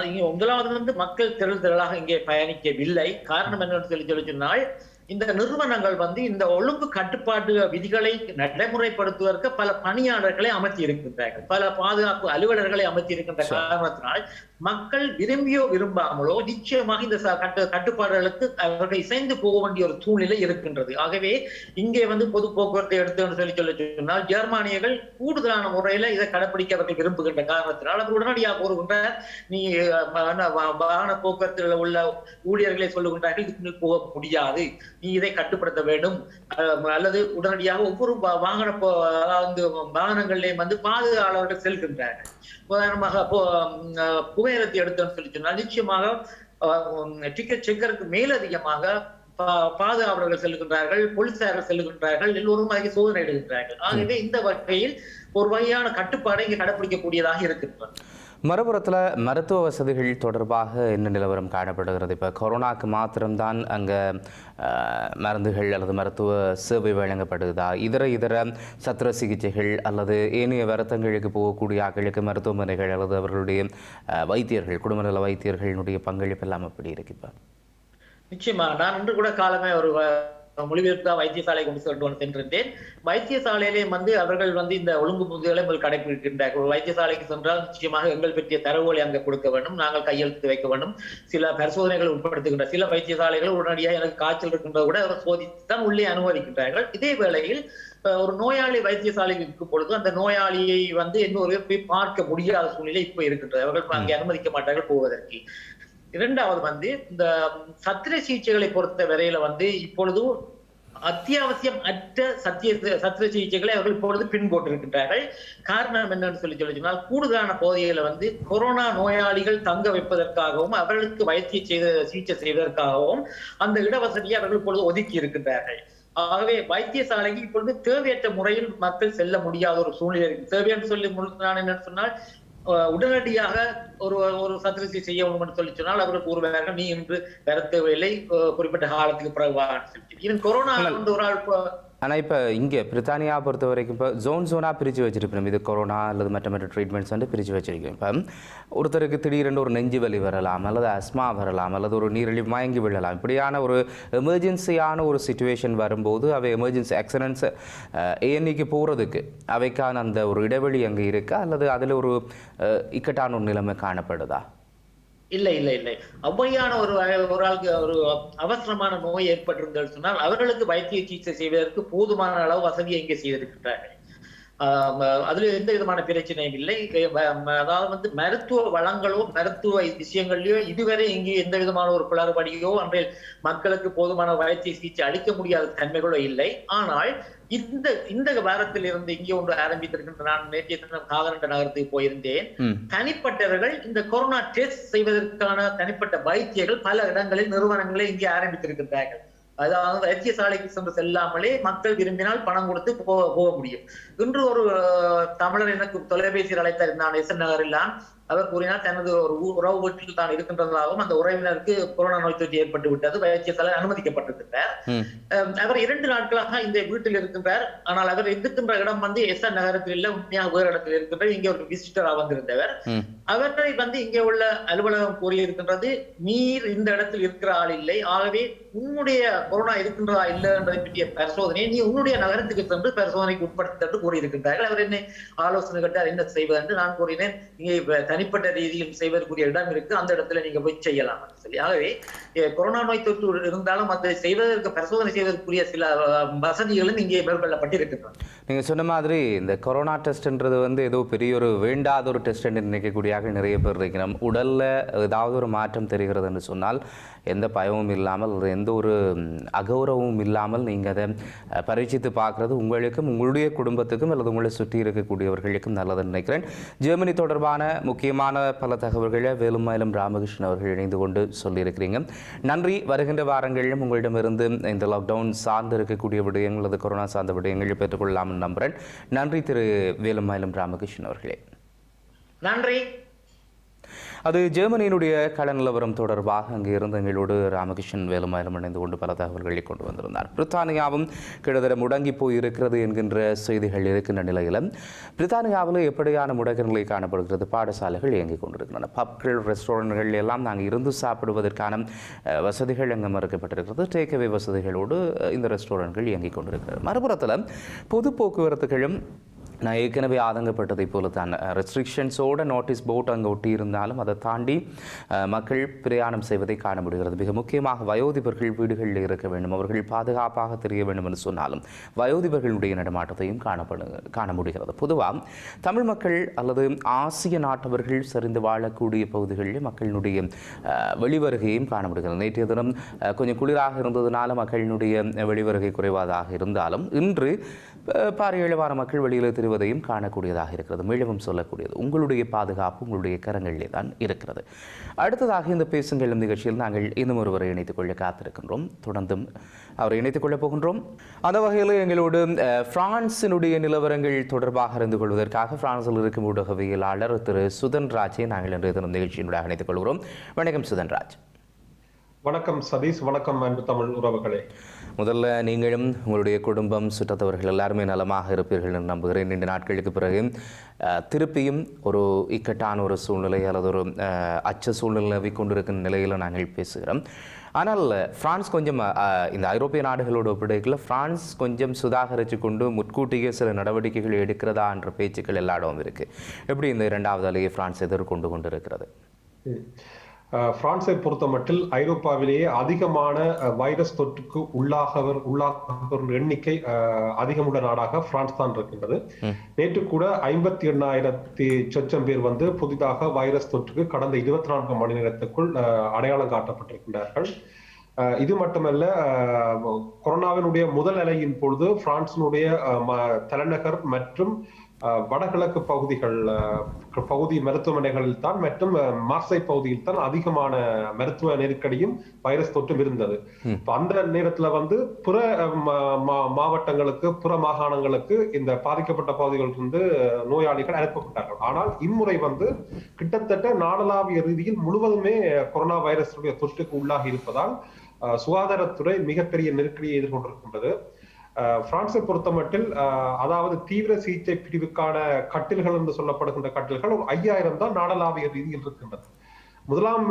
இங்க முதலாவது மக்கள் திரளாக இங்கே பயணிக்கவில்லை. காரணம் என்னன்னு சொல்லி சொன்னால் இந்த நிறுவனங்கள் இந்த ஒழுங்கு கட்டுப்பாட்டு விதிகளை நடைமுறைப்படுத்துவதற்கு பல பணியாளர்களை அமர்த்தி இருக்கின்றார்கள், பல பாதுகாப்பு அலுவலர்களை அமர்த்தி இருக்கின்ற காரணத்தினால் மக்கள் விரும்பியோ விரும்பாமலோ நிச்சயமாக இந்த கட்டுப்பாடுகளுக்கு அவர்கள் இசைந்து போக வேண்டிய ஒரு சூழ்நிலை இருக்கின்றது. ஆகவே இங்கே பொது போக்குவரத்தை எடுத்து சொல்லி சொன்னால் ஜெர்மானியர்கள் கூடுதலான முறையில இதை கடைப்பிடிக்க அவர்கள் விரும்புகின்ற காரணத்தினால் அது உடனடியாக கூறுகின்றார். நீ வாகன போக்குவரத்தில் உள்ள ஊழியர்களை சொல்லுகின்றார்கள் இதுக்கு போக முடியாது, நீ இதை கட்டுப்படுத்த வேண்டும் அல்லது உடனடியாக ஒவ்வொரு வாகனங்களிலே பாதுகாவலர்கள் செல்கின்றார்கள். உதாரணமாக புகையிரத்தை எடுத்தோம்னு சொல்லி சொன்னால் நிச்சயமாக டிக்கெட் செக்கருக்கு மேலதிகமாக பாதுகாவலர்கள் செல்கின்றார்கள், போலீசார்கள் செல்கின்றார்கள், எல்லோரும் அதை சோதனை எடுக்கின்றார்கள். ஆகவே இந்த வகையில் ஒரு வகையான கட்டுப்பாடை இங்கே கடைபிடிக்கக்கூடியதாக இருக்கின்றன. மறுபுறத்தில் மருத்துவ வசதிகள் தொடர்பாக என்ன நிலவரம் காணப்படுகிறது? இப்போ கொரோனாக்கு மாத்திரம்தான் அங்கே மருந்துகள் அல்லது மருத்துவ சேவை வழங்கப்படுதா? இதர சத்திர சிகிச்சைகள் அல்லது ஏனைய வருத்தங்களுக்கு போகக்கூடிய ஆட்களுக்கு மருத்துவமனைகள் அல்லது அவர்களுடைய வைத்தியர்கள் குடும்ப நல வைத்தியர்களுடைய பங்களிப்பு எல்லாம் எப்படி இருக்கு? இப்போ நிச்சயமா நான் இன்று கூட காலமே ஒரு மொழிபெயர்ப்பு வைத்தியசாலை கொண்டு சென்றிருந்தேன். வைத்தியசாலையிலே அவர்கள் இந்த ஒழுங்கு முறைகளை கடைபிடிக்கின்றார்கள். வைத்தியசாலைக்கு சென்றால் நிச்சயமாக எங்கள் பற்றிய தரவுகளை அங்கே கொடுக்க வேண்டும், நாங்கள் கையெழுத்து வைக்க வேண்டும், சில பரிசோதனைகள் உட்படுத்துகின்ற சில வைத்தியசாலைகள் உடனடியாக எனக்கு காய்ச்சல் இருக்கின்றத கூட அவர் சோதித்துதான் உள்ளே அனுமதிக்கின்றார்கள். இதே வேளையில் ஒரு நோயாளி வைத்தியசாலையில் இருக்கும் பொழுது அந்த நோயாளியை இன்னொரு போய் பார்க்க முடியாத சூழ்நிலை இப்ப இருக்கின்றது. அவர்கள் அங்கே அனுமதிக்க மாட்டார்கள் போவதற்கு. இரண்டாவது இந்த சத்திர சிகிச்சைகளை பொறுத்த வரையில இப்பொழுது அத்தியாவசியம் அற்ற சத்திர சிகிச்சைகளை அவர்கள் இப்பொழுது பின்பற்றிருக்கின்றார்கள். காரணம் என்னன்னு சொல்லி சொன்னால் கூடுதலான பகுதிகளை கொரோனா நோயாளிகள் தங்க வைப்பதற்காகவும் அவர்களுக்கு சிகிச்சை செய்வதற்காகவும் அந்த இடவசதியை அவர்கள் இப்பொழுது ஒதுக்கி இருக்கின்றார்கள். ஆகவே வைத்தியசாலைக்கு இப்பொழுது தேவையற்ற முறையில் மக்கள் செல்ல முடியாத ஒரு சூழ்நிலை இருக்கு. தேவையான சொல்லி நான் என்னன்னு சொன்னால் உடனடியாக ஒரு சத்திரத்தை செய்ய வேண்டும் சொல்லி சொன்னால் அவர்கள் கூறுவார்கள் நீ இன்று பெற தேவையில்லை, குறிப்பிட்ட காலத்துக்கு பிறகு கொரோனா ஒரு ஆள். ஆனால் இப்போ இங்கே பிரித்தானியா பொறுத்த வரைக்கும் இப்போ ஜோனாக பிரித்து வச்சிருப்போம். இது கொரோனா அல்லது மற்ற ட்ரீட்மெண்ட்ஸ் பிரித்து வச்சிருக்கோம். இப்போ ஒருத்தருக்கு திடீரென்று ஒரு நெஞ்சு வலி வரலாம் அல்லது அஸ்மா வரலாம் அல்லது ஒரு நீரிழிவு மயங்கி விழலாம். இப்படியான ஒரு எமர்ஜென்சியான ஒரு சிச்சுவேஷன் வரும்போது அவை எமர்ஜென்சி ஆக்சிடென்ட்ஸ் ஏஎன்இக்கு போகிறதுக்கு அவைக்கான அந்த ஒரு இடைவெளி அங்கே இருக்கா அல்லது அதில் ஒரு இக்கட்டான ஒரு நிலைமை காணப்படுதா? இல்லை இல்லை இல்லை அவ்வையான ஒரு ஆளுக்கு ஒரு அவசரமான நோய் ஏற்பட்டிருந்தது சொன்னால் அவர்களுக்கு வைத்திய சிகிச்சை செய்வதற்கு போதுமான அளவு வசதியை இங்கே செய்திருக்கின்றார்கள். அதுல எந்த விதமான பிரச்சனையும் இல்லை. அதாவது மருத்துவ வளங்களோ மருத்துவ விஷயங்கள்லயோ இதுவரை இங்கே எந்த விதமான ஒரு குளறுபடியோ அன்றைய மக்களுக்கு போதுமான வைத்திய சிகிச்சை அளிக்க முடியாத தன்மைகளோ இல்லை. ஆனால் இந்த வாரத்தில் இருந்து இங்கே ஒன்று ஆரம்பித்திருக்கின்ற நான் நேற்றைய தினம் காகரண்ட நகரத்துக்கு போயிருந்தேன். தனிப்பட்டவர்கள் இந்த கொரோனா டெஸ்ட் செய்வதற்கான தனிப்பட்ட வைத்தியர்கள் பல இடங்களில் நிறுவனங்களை இங்கே ஆரம்பித்திருக்கின்றார்கள். அதாவது வைத்தியசாலைக்கு சென்று செல்லாமலே மக்கள் விரும்பினால் பணம் கொடுத்து போக முடியும். இன்று ஒரு தமிழர் எனக்கு தொலைபேசியில் அழைத்தார். நான் எஸ்என் நகரில் அவர் கூறினார் தனது ஒரு உறவு வீட்டில் தான் இருக்கின்றதாகவும் அந்த உறவினருக்கு கொரோனா நோய் தொற்று ஏற்பட்டு விட்டது, வைத்தியசாலை அனுமதிக்கப்பட்டிருக்கிறார். அவர் 2 நாட்களாக இந்த வீட்டில் இருக்கின்றார். ஆனால் அவர் இருக்கின்ற இடம் எஸ்என் நகரத்தில் இல்ல, உண்மையாக வேறு இடத்தில் இருக்கின்ற இங்கே ஒரு விசிட்டரா வந்திருந்தவர். அவரை இங்கே உள்ள அலுவலகம் கூறியிருக்கின்றது நீர் இந்த இடத்தில் இருக்கிற ஆள் இல்லை, ஆகவே உன்னுடைய கொரோனா இருக்கின்றதா இல்லை என்பதை பற்றிய பரிசோதனை நீ உன்னுடைய நகரத்துக்கு சென்று பரிசோதனைக்கு உட்படுத்த கூறியிருக்கின்றார்கள். அவர் என்னை ஆலோசனை கேட்டார் என்ன செய்வது என்று. நான் கூறினேன் இங்கே தனிப்பட்ட ரீதியில் செய்வதற்குரிய இடம் இருக்கு, அந்த இடத்துல நீங்க போய் செய்யலாம் சொல்லி. ஆகவே கொரோனா நோய் தொற்று இருந்தாலும் அதை செய்வதற்கு பரிசோதனை செய்வதற்குரிய சில வசதிகளும் இங்கே மேற்கொள்ளப்பட்டிருக்கின்றன. நீங்க சொன்ன மாதிரி இந்த கொரோனா டெஸ்ட்ன்றது ஏதோ பெரிய ஒரு வேண்டாத ஒரு டெஸ்ட் என்று நினைக்கக்கூடியாக நிறைய பேர் இருக்கிறோம். உடல்ல ஏதாவது ஒரு மாற்றம் தெரிகிறது என்று சொன்னால் எந்த பயமும் இல்லாமல் எந்த ஒரு அகௌரவமும் இல்லாமல் நீங்கள் அதை பரீட்சித்து பார்க்குறது உங்களுக்கும் உங்களுடைய குடும்பத்துக்கும் அல்லது உங்களை சுற்றி இருக்கக்கூடியவர்களுக்கும் நல்லதுன்னு நினைக்கிறேன். ஜெர்மனி தொடர்பான முக்கியமான பல தகவல்களை வேலுமயிலம் ராமகிருஷ்ணன் அவர்கள் இணைந்து கொண்டு சொல்லியிருக்கிறீங்க. நன்றி. வருகின்ற வாரங்களிலும் உங்களிடமிருந்து இந்த லாக்டவுன் சார்ந்து இருக்கக்கூடிய விடயங்கள் அல்லது கொரோனா சார்ந்த விடயங்களை பெற்றுக்கொள்ளலாம்னு நம்புகிறேன். நன்றி திரு வேலுமயிலம் ராமகிருஷ்ணன் அவர்களே. நன்றி. அது ஜெர்மனியினுடைய கள நிலவரம் தொடர்பாக அங்கே இருந்த எங்களோடு ராமகிருஷ்ணன் வேலுமயிலம் இணைந்து கொண்டு பல தகவல்களை கொண்டு வந்திருந்தார். பிரித்தானியாவும் கிட்டத்தட்ட முடங்கி போய் இருக்கிறது என்கின்ற செய்திகள் இருக்கின்ற நிலையில் பிரித்தானியாவில் எப்படியான முடக்க நிலை காணப்படுகிறது? பாடசாலைகள் இயங்கிக் கொண்டிருக்கின்றன. பப்கள், ரெஸ்டாரண்ட்கள் எல்லாம் நாங்கள் இருந்து சாப்பிடுவதற்கான வசதிகள் அங்கே மறுக்கப்பட்டிருக்கிறது. டேக்அவே வசதிகளோடு இந்த ரெஸ்டாரண்ட்கள் இயங்கிக் கொண்டிருக்கிறது. மறுபுறத்தில் பொது போக்குவரத்துகளும் நான் ஏற்கனவே ஆதங்கப்பட்டதை போல தான் ரெஸ்ட்ரிக்ஷன்ஸோட நோட்டீஸ் போர்ட் அங்கே ஒட்டி இருந்தாலும் அதை தாண்டி மக்கள் பிரயாணம் செய்வதை காண முடிகிறது. மிக முக்கியமாக வயோதிபர்கள் வீடுகளில் இருக்க வேண்டும், அவர்கள் பாதுகாப்பாக தெரிய வேண்டும் என்று சொன்னாலும் வயோதிபர்களுடைய நடமாட்டத்தையும் காண முடிகிறது. பொதுவாக தமிழ் மக்கள் அல்லது ஆசிய நாட்டவர்கள் சரிந்து வாழக்கூடிய பகுதிகளில் மக்களினுடைய வெளிவருகையும் காண முடிகிறது. நேற்றைய தினம் கொஞ்சம் குளிராக இருந்ததுனால மக்களினுடைய வெளிவருகை குறைவாதாக இருந்தாலும் இன்று பாரியளவான மக்கள் வெளியில் தெரிவதையும் காணக்கூடியதாக இருக்கிறது. மீளவும் சொல்லக்கூடியது உங்களுடைய பாதுகாப்பு உங்களுடைய கரங்களிலே தான் இருக்கிறது. அடுத்ததாக இந்த பேசுங்கள் நிகழ்ச்சியில் நாங்கள் இன்னும் ஒருவரை இணைத்துக் கொள்ள காத்திருக்கின்றோம். தொடர்ந்தும் அவரை இணைத்துக் கொள்ளப் போகின்றோம். அந்த வகையில் எங்களோடு பிரான்சினுடைய நிலவரங்கள் தொடர்பாக அறிந்து கொள்வதற்காக பிரான்சில் இருக்கும் ஊடகவியலாளர் திரு சுதன்ராஜை நாங்கள் இன்றைய தினம் நிகழ்ச்சியினுடைய இணைத்துக் கொள்கிறோம். வணக்கம் சுதன்ராஜ். வணக்கம் சதீஷ். வணக்கம் அன்பு தமிழ் உறவுகளே. முதல்ல நீங்களும் உங்களுடைய குடும்பம் சுற்றத்தவர்கள் எல்லாருமே நலமாக இருப்பீர்கள் என்று நம்புகிறேன். 2 நாட்களுக்கு பிறகு திருப்பியும் ஒரு இக்கட்டான ஒரு சூழ்நிலை அல்லது ஒரு அச்ச சூழ்நிலை கொண்டிருக்கும் நிலையில் நாங்கள் பேசுகிறோம். ஆனால் பிரான்ஸ் கொஞ்சம் இந்த ஐரோப்பிய நாடுகளோட ஒப்பிடையில் பிரான்ஸ் கொஞ்சம் சுதாகரித்து கொண்டு முன்கூட்டியே சில நடவடிக்கைகள் எடுக்கிறதா என்ற பேச்சுக்கள் எல்லா இடமும் இருக்குது. எப்படி இந்த 2வது அலையை பிரான்ஸ் எதிர்கொண்டு கொண்டிருக்கிறது? பிரான்ஸை பொறுத்த மட்டில் ஐரோப்பாவிலேயே அதிகமான வைரஸ் தொற்றுக்கு உள்ளாகவர் எண்ணிக்கை அதிகமுள்ள நாடாக பிரான்ஸ் தான் இருக்கின்றது. நேற்று கூட 58,000 சொச்சம் பேர் புதிதாக வைரஸ் தொற்றுக்கு கடந்த 24 மணி நேரத்துக்குள் அடையாளம் காட்டப்பட்டிருக்கின்றார்கள். இது மட்டுமல்ல, கொரோனாவினுடைய முதல் அலையின் பொழுது பிரான்சினுடைய தலைநகர் மற்றும் வடகிழக்கு பகுதி மருத்துவமனைகளில் தான் மற்றும் மார்சை பகுதியில் தான் அதிகமான மருத்துவ நெருக்கடியும் வைரஸ் தொற்றும் இருந்தது. அந்த நேரத்துல புற மாவட்டங்களுக்கு, புற மாகாணங்களுக்கு இந்த பாதிக்கப்பட்ட பகுதிகளிலிருந்து நோயாளிகள் அனுப்பப்பட்டார்கள். ஆனால் இம்முறை கிட்டத்தட்ட நாடளாவிய ரீதியில் முழுவதுமே கொரோனா வைரஸுடைய தொற்றுக்கு உள்ளாகி இருப்பதால் சுகாதாரத்துறை மிகப்பெரிய நெருக்கடியை எதிர்கொண்டிருக்கின்றது. பிரான்ஸை பொறுத்த மட்டில் அதாவது தீவிர சிகிச்சை பிரிவுக்கான கட்டில்கள் என்று சொல்லப்படுகின்ற கட்டில்கள் ஒரு 5,000 தான் நாடளாவிய ரீதியில் இருக்கின்றது. முதலாம்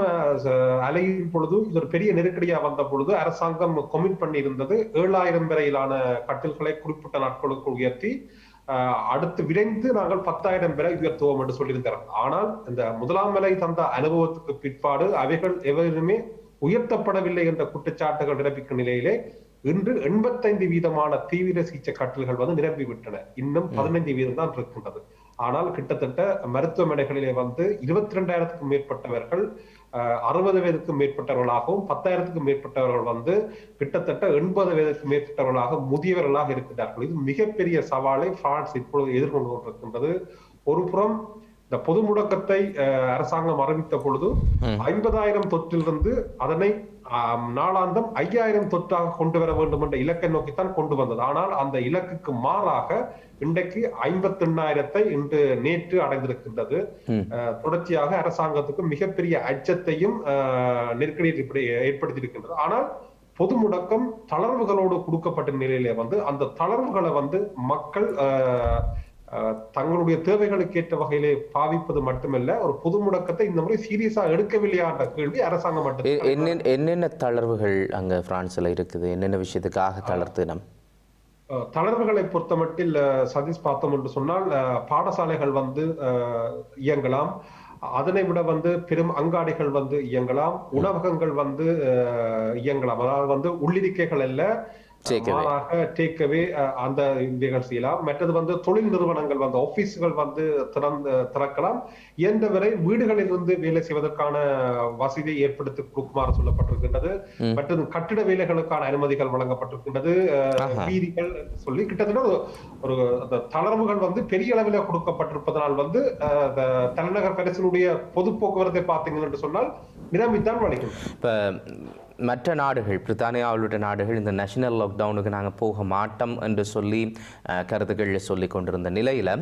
அலையின் பொழுது இது ஒரு பெரிய நெருக்கடியா வந்த பொழுது அரசாங்கம் கமிட் பண்ணி இருந்தது 7,000 வரையிலான கட்டில்களை குறிப்பிட்ட நாட்களுக்கு உயர்த்தி அடுத்து விரைந்து நாங்கள் 10,000 வரை உயர்த்துவோம் என்று சொல்லியிருக்கிறார். ஆனால் இந்த முதலாம் அலை தந்த அனுபவத்துக்கு பிற்பாடு அவைகள் எவருமே உயர்த்தப்படவில்லை என்ற குற்றச்சாட்டுகள் நிரப்பிக்கும் நிலையிலே இன்று 85% தீவிர சிகிச்சை கட்டில்கள் நிரம்பிவிட்டன. இன்னும் 15% தான் இருக்கின்றது. ஆனால் கிட்டத்தட்ட மருத்துவமனைகளிலே 22,000க்கும் மேற்பட்டவர்கள் 60 வயதுக்கும் மேற்பட்டவர்களாகவும் 10,000க்கும் மேற்பட்டவர்கள் கிட்டத்தட்ட 80 வயதுக்கும் மேற்பட்டவர்களாக முதியவர்களாக இருக்கிறார்கள். இது மிகப்பெரிய சவாலை பிரான்ஸ் இப்பொழுது எதிர்கொண்டு கொண்டிருக்கின்றது. ஒரு புறம் இந்த பொது முடக்கத்தை அரசாங்கம் அறிவித்த பொழுது 50,000 தொற்றிலிருந்து அதனை நாளாந்தம் 5,000 தொற்றாக கொண்டு வர வேண்டும் என்ற இலக்கை நோக்கித்தான் கொண்டு வந்தது. ஆனால் அந்த இலக்குக்கு மாறாக இன்றைக்கு 58,000 இன்று நேற்று அடைந்திருக்கின்றது. தொடர்ச்சியாக அரசாங்கத்துக்கு மிகப்பெரிய அச்சத்தையும் நெருக்கடியை ஏற்படுத்தியிருக்கின்றது. ஆனால் பொது முடக்கம் தளர்வுகளோடு கொடுக்கப்பட்ட நிலையிலே அந்த தளர்வுகளை மக்கள் தங்களுடைய தேவைகளுக்கு ஏற்ற வகையிலே பாவிப்பது மட்டுமல்ல, ஒரு பொது முடக்கத்தை இந்த முறை சீரியஸா எடுக்கவில்லையா என்ற கேள்வி அரசாங்கம் மட்டும். என்னென்ன தளர்வுகள் அங்க பிரான்ஸ்ல இருக்குது? என்னென்ன விஷயத்துக்காக தளர்த்தினம்? தளர்வுகளை பொறுத்த மட்டில் சதீஷ் பார்த்தோம் என்று சொன்னால் பாடசாலைகள் இயங்கலாம். அதனை விட பெரும் அங்காடிகள் இயங்கலாம், உணவகங்கள் இயங்கலாம். அதாவது உள்ளிருக்கைகள் அல்ல, மாறாக டேக்அவே அந்த இவைகள் செய்யலாம். மற்றது தொழில் நிறுவனங்கள் ஆபீஸ்கள் திறக்கலாம். இயன்றவரை வீடுகளில் இருந்து வேலை செய்வதற்கான வசதியை ஏற்படுத்தி கொடுக்குமாறு சொல்லப்பட்டிருக்கின்றது. மற்றது கட்டிட வேலைகளுக்கான அனுமதிகள் வழங்கப்பட்டிருக்கின்றது. வீதிகள் சொல்லி கிட்டத்தட்ட ஒரு தளர்வுகள் பெரிய அளவில் கொடுக்கப்பட்டிருப்பதனால் தலைநகர் பாரிஸினுடைய பொது போக்குவரத்தை பார்த்தீங்க என்று சொன்னால் நிரம்பித்தான் வலிக்கும். மற்ற நாடுகள், பிரித்தானியா உள்ளிட்ட நாடுகள் இந்த நேஷனல் லாக்டவுனுக்கு நாங்கள் போக மாட்டோம் என்று சொல்லி கருத்துக்களில் சொல்லி கொண்டிருந்த நிலையில்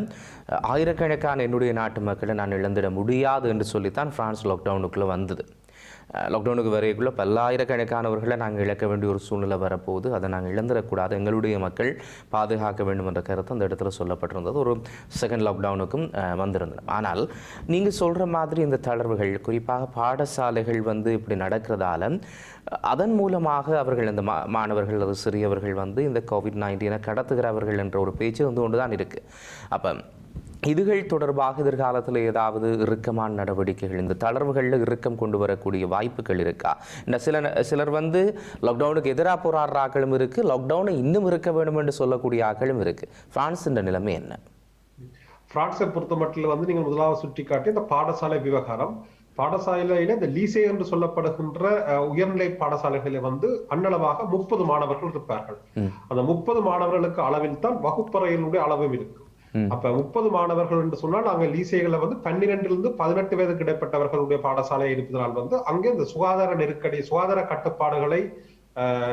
ஆயிரக்கணக்கான என்னுடைய நாட்டு மக்களை நான் இழந்திட முடியாது என்று சொல்லித்தான் பிரான்ஸ் லாக்டவுனுக்குள்ளே வந்தது. லாக்டவுனுக்கு வரைக்குள்ள பல்லாயிரக்கணக்கானவர்களை நாங்கள் இழக்க வேண்டிய ஒரு சூழ்நிலை வரப்போகுது. அதை நாங்கள் இழந்துடக்கூடாது, எங்களுடைய மக்கள் பாதுகாக்க வேண்டும் என்ற கருத்து அந்த இடத்துல சொல்லப்பட்டிருந்தது. ஒரு செகண்ட் லாக்டவுனுக்கும் வந்திருந்தது. ஆனால் நீங்கள் சொல்கிற மாதிரி இந்த தளர்வுகள், குறிப்பாக பாடசாலைகள் இப்படி நடக்கிறதால அதன் மூலமாக அவர்கள் இந்த மாணவர்கள் அல்லது சிறியவர்கள் இந்த COVID-19 கடத்துகிறவர்கள் என்ற ஒரு பேச்சு கொண்டு தான் இருக்குது. அப்போ இதுகள் தொடர்பாக எதிர்காலத்தில் ஏதாவது இறுக்கமான நடவடிக்கைகள், இந்த தளர்வுகளில் இறுக்கம் கொண்டு வரக்கூடிய வாய்ப்புகள் இருக்கா? இந்த சிலர் லாக்டவுனுக்கு எதிராக போராடுற ஆக்களும் இருக்குது, லாக்டவுனை இன்னும் இருக்க வேண்டும் என்று சொல்லக்கூடிய ஆக்களும் இருக்குது. பிரான்ஸின் நிலைமை என்ன? பிரான்ஸை பொறுத்த மட்டும் நீங்கள் முதலாவது சுட்டிக்காட்டி இந்த பாடசாலை விவகாரம். பாடசாலையில இந்த லீசே என்று சொல்லப்படுகின்ற உயர்நிலை பாடசாலைகளில் அன்னளவாக 30 மாணவர்கள் இருப்பார்கள். அந்த 30 மாணவர்களுக்கு அளவில் தான் வகுப்பறையினுடைய அளவும் இருக்கு. அப்ப 30 மாணவர்கள் என்று சொன்னால் நாங்க லீசைகளை 12 18 வயதுக்கு இடைப்பட்டவர்களுடைய பாடசாலை இருப்பதனால் அங்கே இந்த சுகாதார நெருக்கடி, சுகாதார கட்டுப்பாடுகளை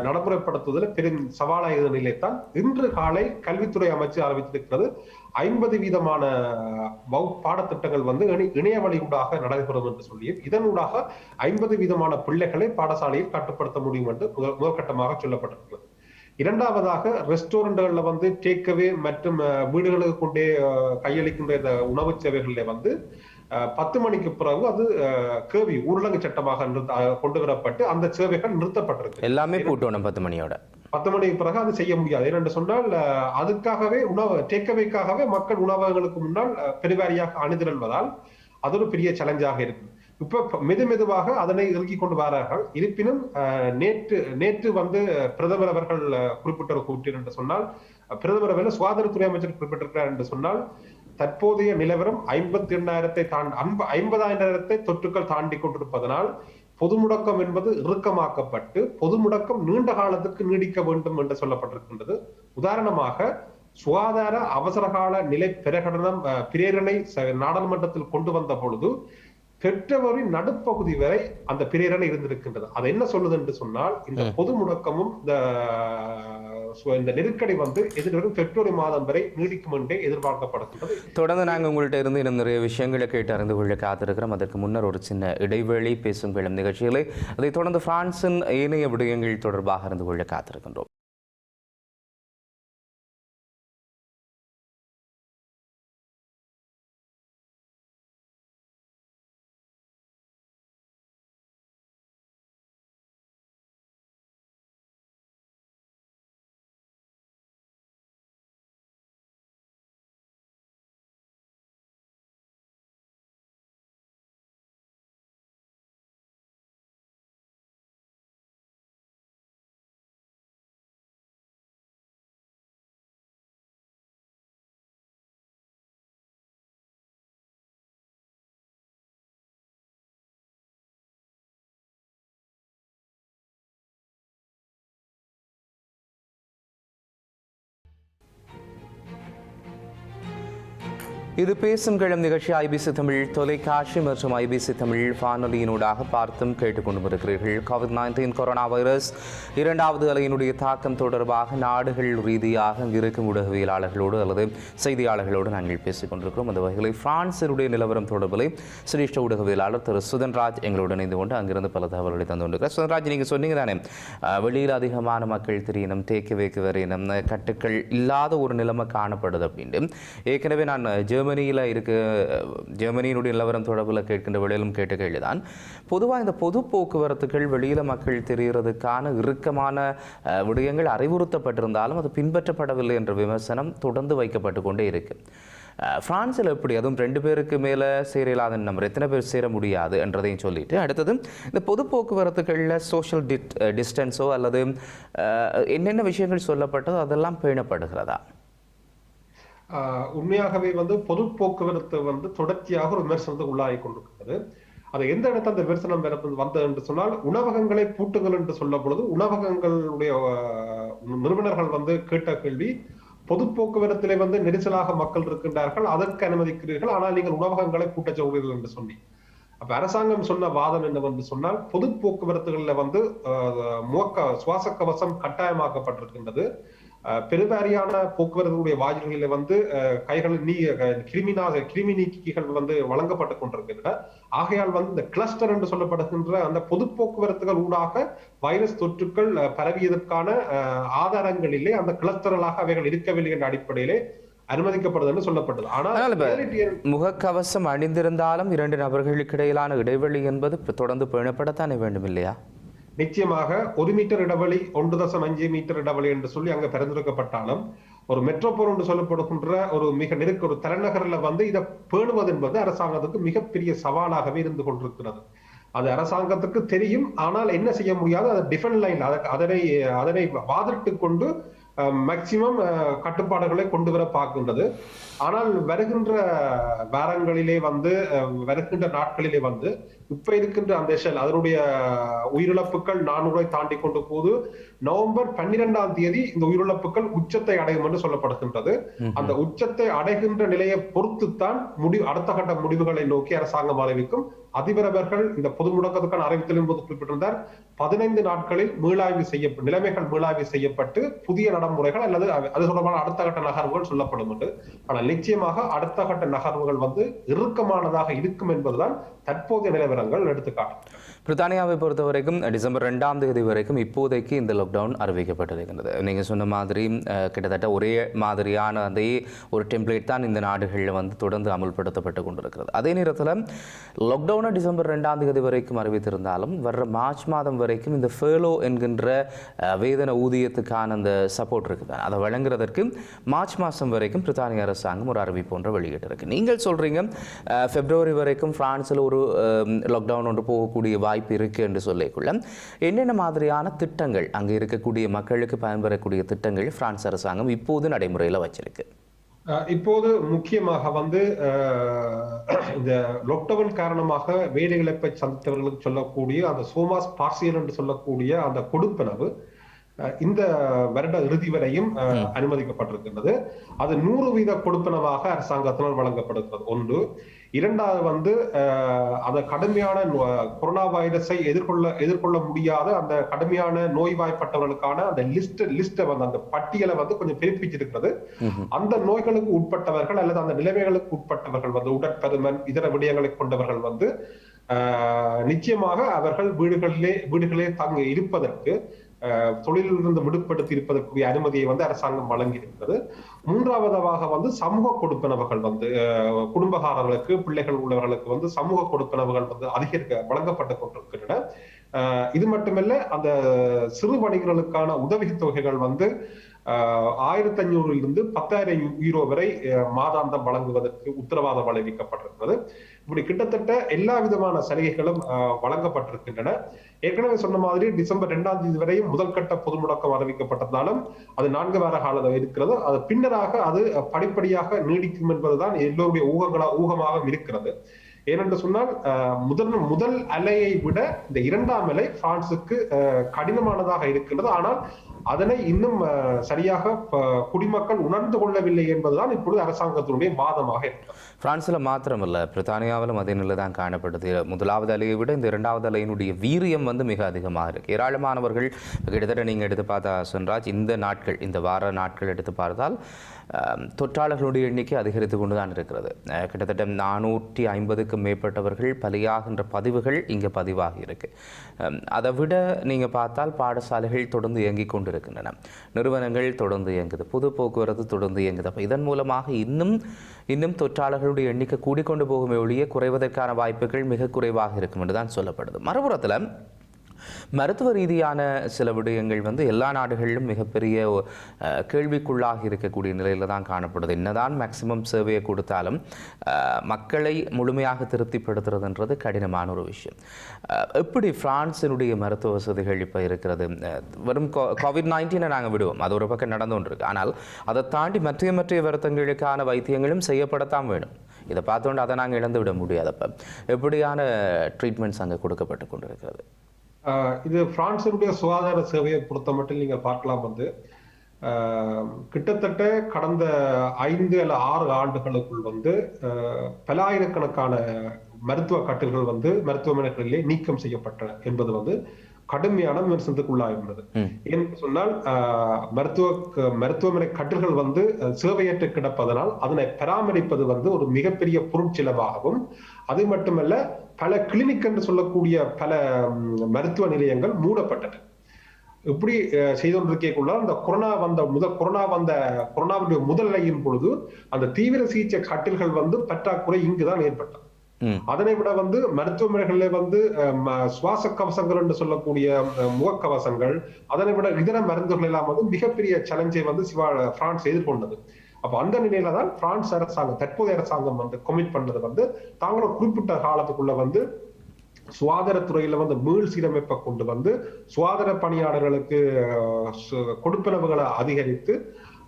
நடைமுறைப்படுத்துவதில் பெரும் சவாலாக நிலைத்தான் இன்று காலை கல்வித்துறை அமைச்சு அறிவித்திருக்கிறது. 50% பாடத்திட்டங்கள் இணைய வழியூடாக நடைபெறும் என்று சொல்லி, இதனூடாக 50% பிள்ளைகளை பாடசாலையில் கட்டுப்படுத்த முடியும் என்று முதற்கட்டமாக சொல்லப்பட்டிருக்கிறது. இரண்டாவதாக ரெஸ்டாரண்ட்கள்ல டேக்அவே மற்றும் வீடுகளுக்கு கொண்டே கையளிக்கின்ற இந்த உணவு சேவைகளில் 10 மணிக்கு பிறகு அது கேவி ஊரடங்கு சட்டமாக கொண்டு வரப்பட்டு அந்த சேவைகள் நிறுத்தப்பட்டிருக்கு. எல்லாமே போட்டோம் 10 மணியோட. 10 மணிக்கு பிறகு அது செய்ய முடியாது. ஏனென்று சொன்னால் அதுக்காகவே டேக்அவேக்காகவே மக்கள் உணவகங்களுக்கு முன்னால் பெருவாரியாக அணிதிரள்வதால் அது ஒரு பெரிய சேலஞ்சாக இருக்கு. இப்ப மெதுவாக அதனை இறுக்கி கொண்டு வரார்கள். இருப்பினும் நேற்று பிரதமர் அவர்கள் குறிப்பிட்ட கூட்டினார் என்று சொன்னால், பிரதமர் அவர்கள் சுகாதாரத்துறை அமைச்சர் குறிப்பிட்டிருக்கிறார் என்று சொன்னால், தற்போதைய நிலவரம் 50,000 தொற்றுக்கள் தாண்டி கொண்டிருப்பதனால் பொது முடக்கம் என்பது இறுக்கமாக்கப்பட்டு பொது முடக்கம் நீண்ட காலத்துக்கு நீடிக்க வேண்டும் என்று சொல்லப்பட்டிருக்கின்றது. உதாரணமாக சுகாதார அவசரகால நிலை பிரேரணை நாடாளுமன்றத்தில் கொண்டு வந்த பொழுது பிப்ரவரி நடுப்பகுதி வரை அந்த பிரேரணை இருந்திருக்கின்றது. அது என்ன சொல்லுது என்று சொன்னால், இந்த பொது முடக்கமும் இந்த நெருக்கடி எதிர்வரும் பிப்ரவரி மாதம் வரை நீடிக்கும் என்றே எதிர்பார்க்கப்படுகின்றது. தொடர்ந்து நாங்கள் உங்கள்கிட்ட இருந்து இன்னும் நிறைய விஷயங்களை கேட்டு அறிந்து கொள்ள காத்திருக்கிறோம். அதற்கு முன்னர் ஒரு சின்ன இடைவேளை பேசும் கிளம் நிகழ்ச்சிகளை, அதைத் தொடர்ந்து பிரான்சின் ஏனைய விடயங்கள் தொடர்பாக அறிந்து கொள்ள காத்திருக்கின்றோம். இது பேசும் கிளம் நிகழ்ச்சி ஐபிசி தமிழ் தொலைக்காட்சி மற்றும் ஐபிசி தமிழ் வானொலியினூடாக பார்த்தும் கேட்டுக்கொண்டு இருக்கிறீர்கள். COVID-19 கொரோனா வைரஸ் 2வது அலையினுடைய தாக்கம் தொடர்பாக நாடுகள் ரீதியாக இருக்கும் ஊடகவியலாளர்களோடு அல்லது செய்தியாளர்களோடு நாங்கள் பேசிக் கொண்டிருக்கிறோம். அந்த வகையில் பிரான்சினுடைய நிலவரம் தொடர்பில் சிரேஷ்ட ஊடகவியலாளர் திரு சுதன்ராஜ் எங்களோடு இணைந்து கொண்டு அங்கிருந்து பல தகவல்களை தந்து கொண்டிருக்கிறார். சுதன்ராஜ், நீங்கள் சொன்னீங்க தானே, வெளியில் அதிகமான மக்கள் தெரியணும், டேக்அவேக்கு வரையினம், கட்டுக்கள் இல்லாத ஒரு நிலைமை காணப்படுது அப்படின்ட்டு. ஏற்கனவே நான் ஜெர்மனியினுடைய நிலவரம் தொடர்பில் கேட்கின்ற வெளியிலும் கேட்ட கேள்விதான். பொதுவாக இந்த பொது போக்குவரத்துகள் வெளியில் மக்கள் தெரிகிறதுக்கான இறுக்கமான விடயங்கள் அறிவுறுத்தப்பட்டிருந்தாலும் அது பின்பற்றப்படவில்லை என்ற விமர்சனம் தொடர்ந்து வைக்கப்பட்டு கொண்டே இருக்கு. பிரான்சில் எப்படி, அதுவும் 2 பேருக்கு மேலே சேர இல்லாத நம்பர், எத்தனை பேர் சேர முடியாது என்றதையும் சொல்லிட்டு, அடுத்தது இந்த பொது போக்குவரத்துகளில் சோஷியல் டிஸ்டன்ஸோ அல்லது என்னென்ன விஷயங்கள் சொல்லப்பட்டதோ அதெல்லாம் பேணப்படுகிறதா? உண்மையாகவே பொது போக்குவரத்து தொடர்ச்சியாக ஒரு விமர்சனத்துக்கு உள்ளாகி கொண்டிருக்கிறது. அது எந்த இடத்துல அந்த விமர்சனம் வந்தது என்று சொன்னால், உணவகங்களை பூட்டுங்கள் என்று சொல்ல பொழுது உணவகங்களுடைய நிறுவனர்கள் கேட்ட கேள்வி, பொது போக்குவரத்திலே நெரிசலாக மக்கள் இருக்கின்றார்கள், அதற்கு அனுமதிக்கிறீர்கள், ஆனால் நீங்கள் உணவகங்களை பூட்ட சொல்கிறீர்கள் என்று சொன்னி. அப்ப அரசாங்கம் சொன்ன வாதம் என்னவென்று சொன்னால், பொது போக்குவரத்துகள்ல சுவாச கவசம் கட்டாயமாக்கப்பட்டிருக்கின்றது. பெருவாரியான போக்குவரத்துடைய வாயில்களில் கைகளில் கிருமி நீக்கிகள் வழங்கப்பட்டுக் கொண்டிருக்கின்றன. ஆகையால் இந்த கிளஸ்டர் என்று சொல்லப்படுகின்ற அந்த பொது போக்குவரத்துகள் ஊடாக வைரஸ் தொற்றுக்கள் பரவியதற்கான ஆதாரங்களிலே அந்த கிளஸ்டர்களாக அவைகள் இருக்கவில்லை என்ற அடிப்படையிலே அனுமதிக்கப்படுது என்று சொல்லப்பட்டது. ஆனால் முகக்கவசம் அணிந்திருந்தாலும் 2 நபர்களுக்கு இடையிலான இடைவெளி என்பது தொடர்ந்து பேணப்படத்தானே வேண்டும் இல்லையா? நிச்சயமாக 1 மீட்டர் இடைவெளி, 1.5 மீட்டர் இடைவெளி என்று சொல்லி அங்க பரிந்துரைக்கப்பட்டாலும், ஒரு மெட்ரோபோல் என்று சொல்லப்படுகின்ற ஒரு மிக ஒரு தலைநகரில் இதை பேணுவது என்பது அரசாங்கத்துக்கு மிகப்பெரிய சவாலாகவே இருந்து கொண்டிருக்கிறது. அது அரசாங்கத்துக்கு தெரியும். ஆனால் என்ன செய்ய முடியாது, அது டிஃபென்ஸ் லைன், அதனை வாதிட்டு கொண்டு மேக்சிமம் கட்டுப்பாடுகளை கொண்டு வர பார்க்கின்றது. ஆனால் வருகின்ற வாரங்களிலே வருகின்ற நாட்களிலே இப்ப இருக்கின்ற அந்த அதனுடைய உயிரிழப்புகள் 400 தாண்டி கொண்டு போது நவம்பர் 12ஆம் தேதி இந்த உயிரிழப்புகள் உச்சத்தை அடையும் என்று சொல்லப்படுகின்றது. அந்த உச்சத்தை அடைகின்ற நிலையை பொறுத்துத்தான் அடுத்த கட்ட முடிவுகளை நோக்கி அரசாங்கம் அறிவிக்கும். அதிபர் அவர்கள் இந்த பொது முடக்கத்துக்கான அறிவித்தலின் போது குறிப்பிட்டிருந்தார், 15 நாட்களில் நிலைமைகள் மீளாய்வு செய்யப்பட்டு புதிய நடைமுறைகள் அல்லது அது தொடர்பான அடுத்த கட்ட நகர்வுகள் சொல்லப்படும் என்று. ஆனால் நிச்சயமாக அடுத்த கட்ட நகர்வுகள் இறுக்கமானதாக இருக்கும் என்பதுதான் தற்போதைய நிலவரங்கள் எடுத்துக்காட்டும். பிரித்தானியாவை பொறுத்தவரைக்கும் டிசம்பர் 2ஆம் தேதி வரைக்கும் இப்போதைக்கு இந்த லாக்டவுன் அறிவிக்கப்பட்டிருக்கின்றது. நீங்கள் சொன்ன மாதிரி கிட்டத்தட்ட ஒரே மாதிரியான அதே ஒரு டெம்ப்ளேட் தான் இந்த நாடுகளில் தொடர்ந்து அமுல்படுத்தப்பட்டு கொண்டிருக்கிறது. அதே நேரத்தில் லாக்டவுனை டிசம்பர் 2ஆம் தேதி வரைக்கும் அறிவித்திருந்தாலும் வர்ற மார்ச் மாதம் வரைக்கும் இந்த ஃபேலோ என்கின்ற வேதன ஊதியத்துக்கான அந்த சப்போர்ட் இருக்குது, அதை வழங்குறதற்கு மார்ச் மாதம் வரைக்கும் பிரித்தானிய அரசாங்கம் ஒரு அறிவிப்பு ஒன்று வெளியிட்டிருக்கு. நீங்கள் சொல்கிறீங்க பிப்ரவரி வரைக்கும் பிரான்ஸில் ஒரு லாக்டவுன் ஒன்று போகக்கூடிய வாய்ப்பு இருக்கு என்று சொல்லிக்கொள்ள, என்னென்ன மாதிரியான திட்டங்கள் அங்கே இருக்கக்கூடிய மக்களுக்கு பயன்பெறக்கூடிய திட்டங்கள் பிரான்ஸ் அரசாங்கம் இப்போது நடைமுறையில் வச்சிருக்கு? இப்போது முக்கியமாக இந்த லாக்டவுன் காரணமாக வேலை இழப்பை சந்தித்தவர்களுக்கு சொல்லக்கூடிய அந்த சோமாஸ் பார்சியல் என்று சொல்லக்கூடிய அந்த கொடுப்பனவு இந்த வருட இறுதி வரையும் அனுமதிக்கப்பட்டிருக்கின்றது. அது 100% கொடுப்பனவாக அரசாங்கத்தினால் வழங்கப்படுகிறது. ஒன்று. இரண்டாவது அந்த கடுமையான கொரோனா வைரஸை எதிர்கொள்ள முடியாத அந்த கடுமையான நோய்வாய்ப்பட்டவர்களுக்கான அந்த லிஸ்ட அந்த பட்டியலை கொஞ்சம் பிரிப்பிச்சிருக்கிறது. அந்த நோய்களுக்கு உட்பட்டவர்கள் அல்லது அந்த நிலைமைகளுக்கு உட்பட்டவர்கள் உடற்பருமன் இதர விடயங்களை கொண்டவர்கள் நிச்சயமாக அவர்கள் வீடுகளிலே தங்க இருப்பதற்கு தொழிலிலிருந்து விடுபடுத்தி இருப்பதற்குரிய அனுமதியை அரசாங்கம் வழங்கி இருக்கிறது. மூன்றாவதாக சமூக கொடுப்பனவுகள் குடும்பகாரர்களுக்கு பிள்ளைகள் உள்ளவர்களுக்கு சமூக கொடுப்பனவுகள் வழங்கப்பட்டு கொண்டிருக்கின்றன. இது மட்டுமல்ல, அந்த சிறு வணிகர்களுக்கான உதவி தொகைகள் 1500 இருந்து 10,000 யூரோ வரை மாதாந்தம் வழங்குவதற்கு உத்தரவாதம் அளிக்கப்பட்டிருக்கிறது. இப்படி கிட்டத்தட்ட எல்லா விதமான சலுகைகளும் வழங்கப்பட்டிருக்கின்றன. ஏற்கனவே சொன்ன மாதிரி டிசம்பர் 2ஆம் தேதி வரையும் முதல் கட்ட பொது முடக்கம் அறிவிக்கப்பட்டதாலும் அது 4 வார காலம் இருக்கிறது. அது பின்னராக அது படிப்படியாக நீடிக்கும் என்பதுதான் எல்லோருடைய ஊகமாக இருக்கிறது. ஏனென்று சொன்னால் முதல் அலையை விட இந்த 2ஆம் அலை பிரான்சுக்கு கடினமானதாக இருக்கின்றது. ஆனால் அதனை இன்னும் சரியாக குடிமக்கள் உணர்ந்து கொள்ளவில்லை என்பதுதான் இப்பொழுது அரசாங்கத்தினுடைய வாதமாக இருக்கிறது. பிரான்சில் மாத்திரமல்ல, பிரித்தானியாவிலும் அதே நிலை தான் காணப்படுது. முதலாவது அலையை விட இந்த 2ஆவது அலையினுடைய வீரியம் மிக அதிகமாக இருக்கு. ஏராளமானவர்கள் கிட்டத்தட்ட நீங்கள் எடுத்து பார்த்தா சென்றாஜ், இந்த வார நாட்கள் எடுத்து பார்த்தால் தொற்றாளர்களுடைய எண்ணிக்கை அதிகரித்து கொண்டு தான் இருக்கிறது. கிட்டத்தட்ட 450க்கும் மேற்பட்டவர்கள் பலியாகின்ற பதிவுகள் இங்கே பதிவாகி இருக்கு. அதை விட நீங்கள் பார்த்தால் பாடசாலைகள் தொடர்ந்து இயங்கிக் கொண்டிருக்கின்றன, நிறுவனங்கள் தொடர்ந்து இயங்குது, பொது போக்குவரத்து தொடர்ந்து இயங்குது. அப்போ இதன் மூலமாக இன்னும் தொற்றாளர்களுடைய எண்ணிக்கை கூடிக்கொண்டு போகுமே ஒழிய குறைவதற்கான வாய்ப்புகள் மிக குறைவாக இருக்கும் என்று தான் சொல்லப்படுது. மறுபுறத்தில் மருத்துவ ரீதியான சில விடயங்கள் வந்து எல்லா நாடுகளிலும் மிகப்பெரிய கேள்விக்குள்ளாக இருக்கக்கூடிய நிலையில் தான் காணப்படுது. என்னதான் மேக்சிமம் சேவையை கொடுத்தாலும் மக்களை முழுமையாக திருப்திப்படுத்துறதுன்றது கடினமான ஒரு விஷயம். எப்படி பிரான்சினுடைய மருத்துவ வசதிகள் இப்போ இருக்கிறது? வெறும் COVID-19 நாங்கள் விடுவோம், அது ஒரு பக்கம் நடந்து கொண்டிருக்கு. ஆனால் அதை தாண்டி மற்ற வருத்தங்களுக்கான வைத்தியங்களும் செய்யப்படத்தான் வேணும். இதை பார்த்தோண்டு அதை நாங்கள் இழந்து விட முடியாது. அப்போ எப்படியான ட்ரீட்மெண்ட்ஸ் அங்கே கொடுக்கப்பட்டு கொண்டிருக்கிறது? இது பிரான்சினுடைய சுகாதார சேவையை பொறுத்த மட்டும் நீங்க பார்க்கலாம் வந்து கிட்டத்தட்ட கடந்த 5 அல்ல 6 ஆண்டுகளுக்குள் வந்து பலாயிரக்கணக்கான மருத்துவ கட்டில்கள் வந்து மருத்துவமனைகளிலே நீக்கம் செய்யப்பட்டன என்பது வந்து கடுமையான விமர்சனத்துக்குள்ளாயிருந்தது. ஏன்னு சொன்னால் மருத்துவமனை கட்டில்கள் வந்து சேவையற்று கிடப்பதனால் அதனை பராமரிப்பது வந்து ஒரு மிகப்பெரிய பொருட்செலவாகவும், அது மட்டுமல்ல பல கிளினிக் என்று சொல்லக்கூடிய பல மருத்துவ நிலையங்கள் மூடப்பட்டன. இப்படி செய்து கொண்டிருக்கக்குள்ள அந்த கொரோனாவுடைய முதல் நிலையின் பொழுது அந்த தீவிர சிகிச்சை கட்டில்கள் வந்து பற்றாக்குறை இங்குதான் ஏற்பட்டது. அதனை விட வந்து மருத்துவமனைகளில் வந்து சுவாச கவசங்கள் என்று சொல்லக்கூடிய முகக்கவசங்கள், அதனை விட இதர மருந்துகள் எல்லாம் வந்து மிகப்பெரிய சேலஞ்சை வந்து பிரான்ஸ் எதிர்கொண்டது. அப்ப அந்த நிலையில தான் பிரான்ஸ் அரசாங்கம், தற்போதைய அரசாங்கம் வந்து கமிட் பண்ணது வந்து தாங்களும் குறிப்பிட்ட காலத்துக்குள்ள வந்து சுகாதாரத்துறையில வந்து மீள் சீரமைப்பை கொண்டு வந்து சுகாதார பணியாளர்களுக்கு கொடுப்பனவுகளை அதிகரித்து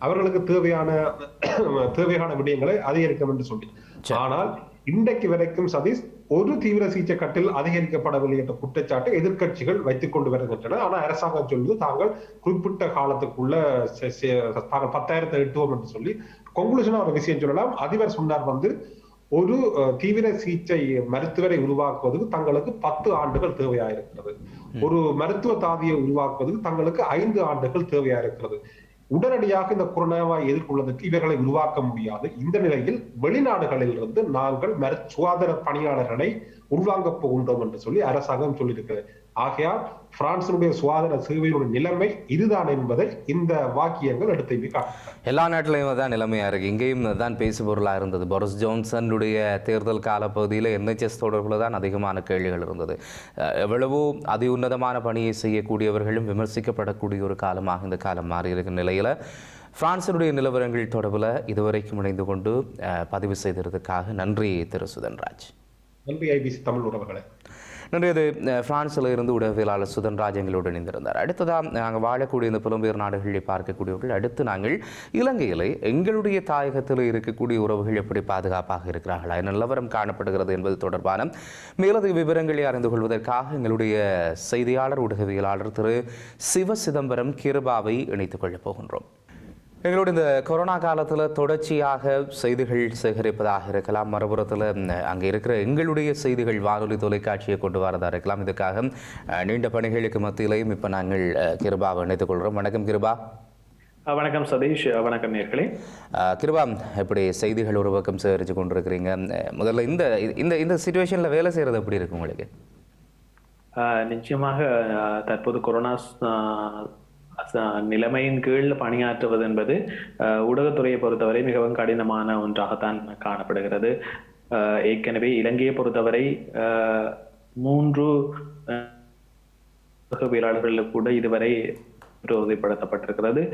அவர்களுக்கு தேவையான விடயங்களை அதிகரிக்கும் என்று சொல்லி. ஆனால் இன்றைக்கு வரைக்கும் சதீஷ் ஒரு தீவிர சிகிச்சை கட்டில் அதிகரிக்கப்படவில்லை என்ற குற்றச்சாட்டை எதிர்கட்சிகள் வைத்துக் கொண்டு வருகின்றன. ஆனால் அரசாங்கம் சொல்லுது தாங்கள் குறிப்பிட்ட காலத்துக்குள்ள 10,000 எட்டுவோம் என்று சொல்லி கொன்க்ளூஷனா ஒரு விஷயம் சொல்லலாம். அதிபர் சொன்னார் வந்து ஒரு தீவிர சிகிச்சை மருத்துவரை உருவாக்குவதற்கு தங்களுக்கு 10 ஆண்டுகள் தேவையாயிருக்கிறது. ஒரு மருத்துவ தாதியை உருவாக்குவதற்கு தங்களுக்கு 5 ஆண்டுகள் தேவையாயிருக்கிறது. உடனடியாக இந்த கொரோனாவை எதிர்கொள்வதற்கு இவர்களை உருவாக்க முடியாது. இந்த நிலையில் வெளிநாடுகளில் இருந்து நாங்கள் சுகாதார பணியாளர்களை உள்வாங்க போகின்றோம் என்று சொல்லி அரசாங்கம் சொல்லியிருக்கிறது. ஆகையால் பிரான்சினுடைய சுகாதார சேவையினுடைய நிலைமை இதுதான் என்பதை இந்த வாக்கியங்கள் எடுத்து எல்லா நாட்டிலையும் தான் நிலைமையா இருக்கு. இங்கேயும் தான் பேசு பொருளாக இருந்தது. போரிஸ் ஜான்சனுடைய தேர்தல் காலப்பகுதியில் NHS தொடர்பில் தான் அதிகமான கேள்விகள் இருந்தது. எவ்வளவோ அதி உன்னதமான பணியை செய்யக்கூடியவர்களும் விமர்சிக்கப்படக்கூடிய ஒரு காலமாக இந்த காலம் மாறி இருக்கும் நிலையில் பிரான்சினுடைய நிலவரங்கள் தொடர்பில் இதுவரைக்கும் இணைந்து கொண்டு பதிவு செய்ததற்காக நன்றி திரு சுதன்ராஜ். நன்றி IBC தமிழ் உறவுகளே. நன்றியது. பிரான்சில் இருந்து உடவியலாளர் சுதன்ராஜ் எங்களோடு இணைந்திருந்தார். அடுத்ததாக நாங்கள் வாழக்கூடிய இந்த புலம்பெயர் நாடுகளில் பார்க்கக்கூடியவர்கள், அடுத்து நாங்கள் இலங்கையில் எங்களுடைய தாயகத்தில் இருக்கக்கூடிய உறவுகள் எப்படி பாதுகாப்பாக இருக்கிறார்களா, நிலவரம் காணப்படுகிறது என்பது தொடர்பான மேலதிக விவரங்களை அறிந்து கொள்வதற்காக எங்களுடைய செய்தியாளர் ஊடகவியலாளர் திரு சிவசிதம்பரம் கிருபாவை இணைத்துக் கொள்ளப் போகின்றோம். எங்களோட இந்த கொரோனா காலத்தில் தொடர்ச்சியாக செய்திகள் சேகரிப்பதாக இருக்கலாம், மறுபுறத்தில் அங்கே இருக்கிற எங்களுடைய செய்திகள் வானொலி தொலைக்காட்சியை கொண்டு வரதாக இருக்கலாம். இதுக்காக நீண்ட பணிகளுக்கு மத்தியிலையும் இப்போ நாங்கள் கிருபாவை இணைத்துக் கொள்கிறோம். வணக்கம் கிருபா. வணக்கம் சதீஷ். வணக்கம் நேர்களே. கிருபா, எப்படி செய்திகள் ஒரு பக்கம் சேகரித்து கொண்டிருக்கிறீங்க? முதல்ல இந்த இந்த இந்த சிச்சுவேஷனில் வேலை செய்கிறது எப்படி இருக்கு உங்களுக்கு? நிச்சயமாக தற்போது கொரோனா நிலைமையின் கீழ் பணியாற்றுவது என்பது ஊடகத்துறையை பொறுத்தவரை மிகவும் கடினமான ஒன்றாகத்தான் காணப்படுகிறது. ஏற்கனவே இலங்கையை பொறுத்தவரை 3 ஊடகவியலாளர்களுக்கு கூட இதுவரை உறுதிப்படுத்தப்பட்டிருக்கிறது.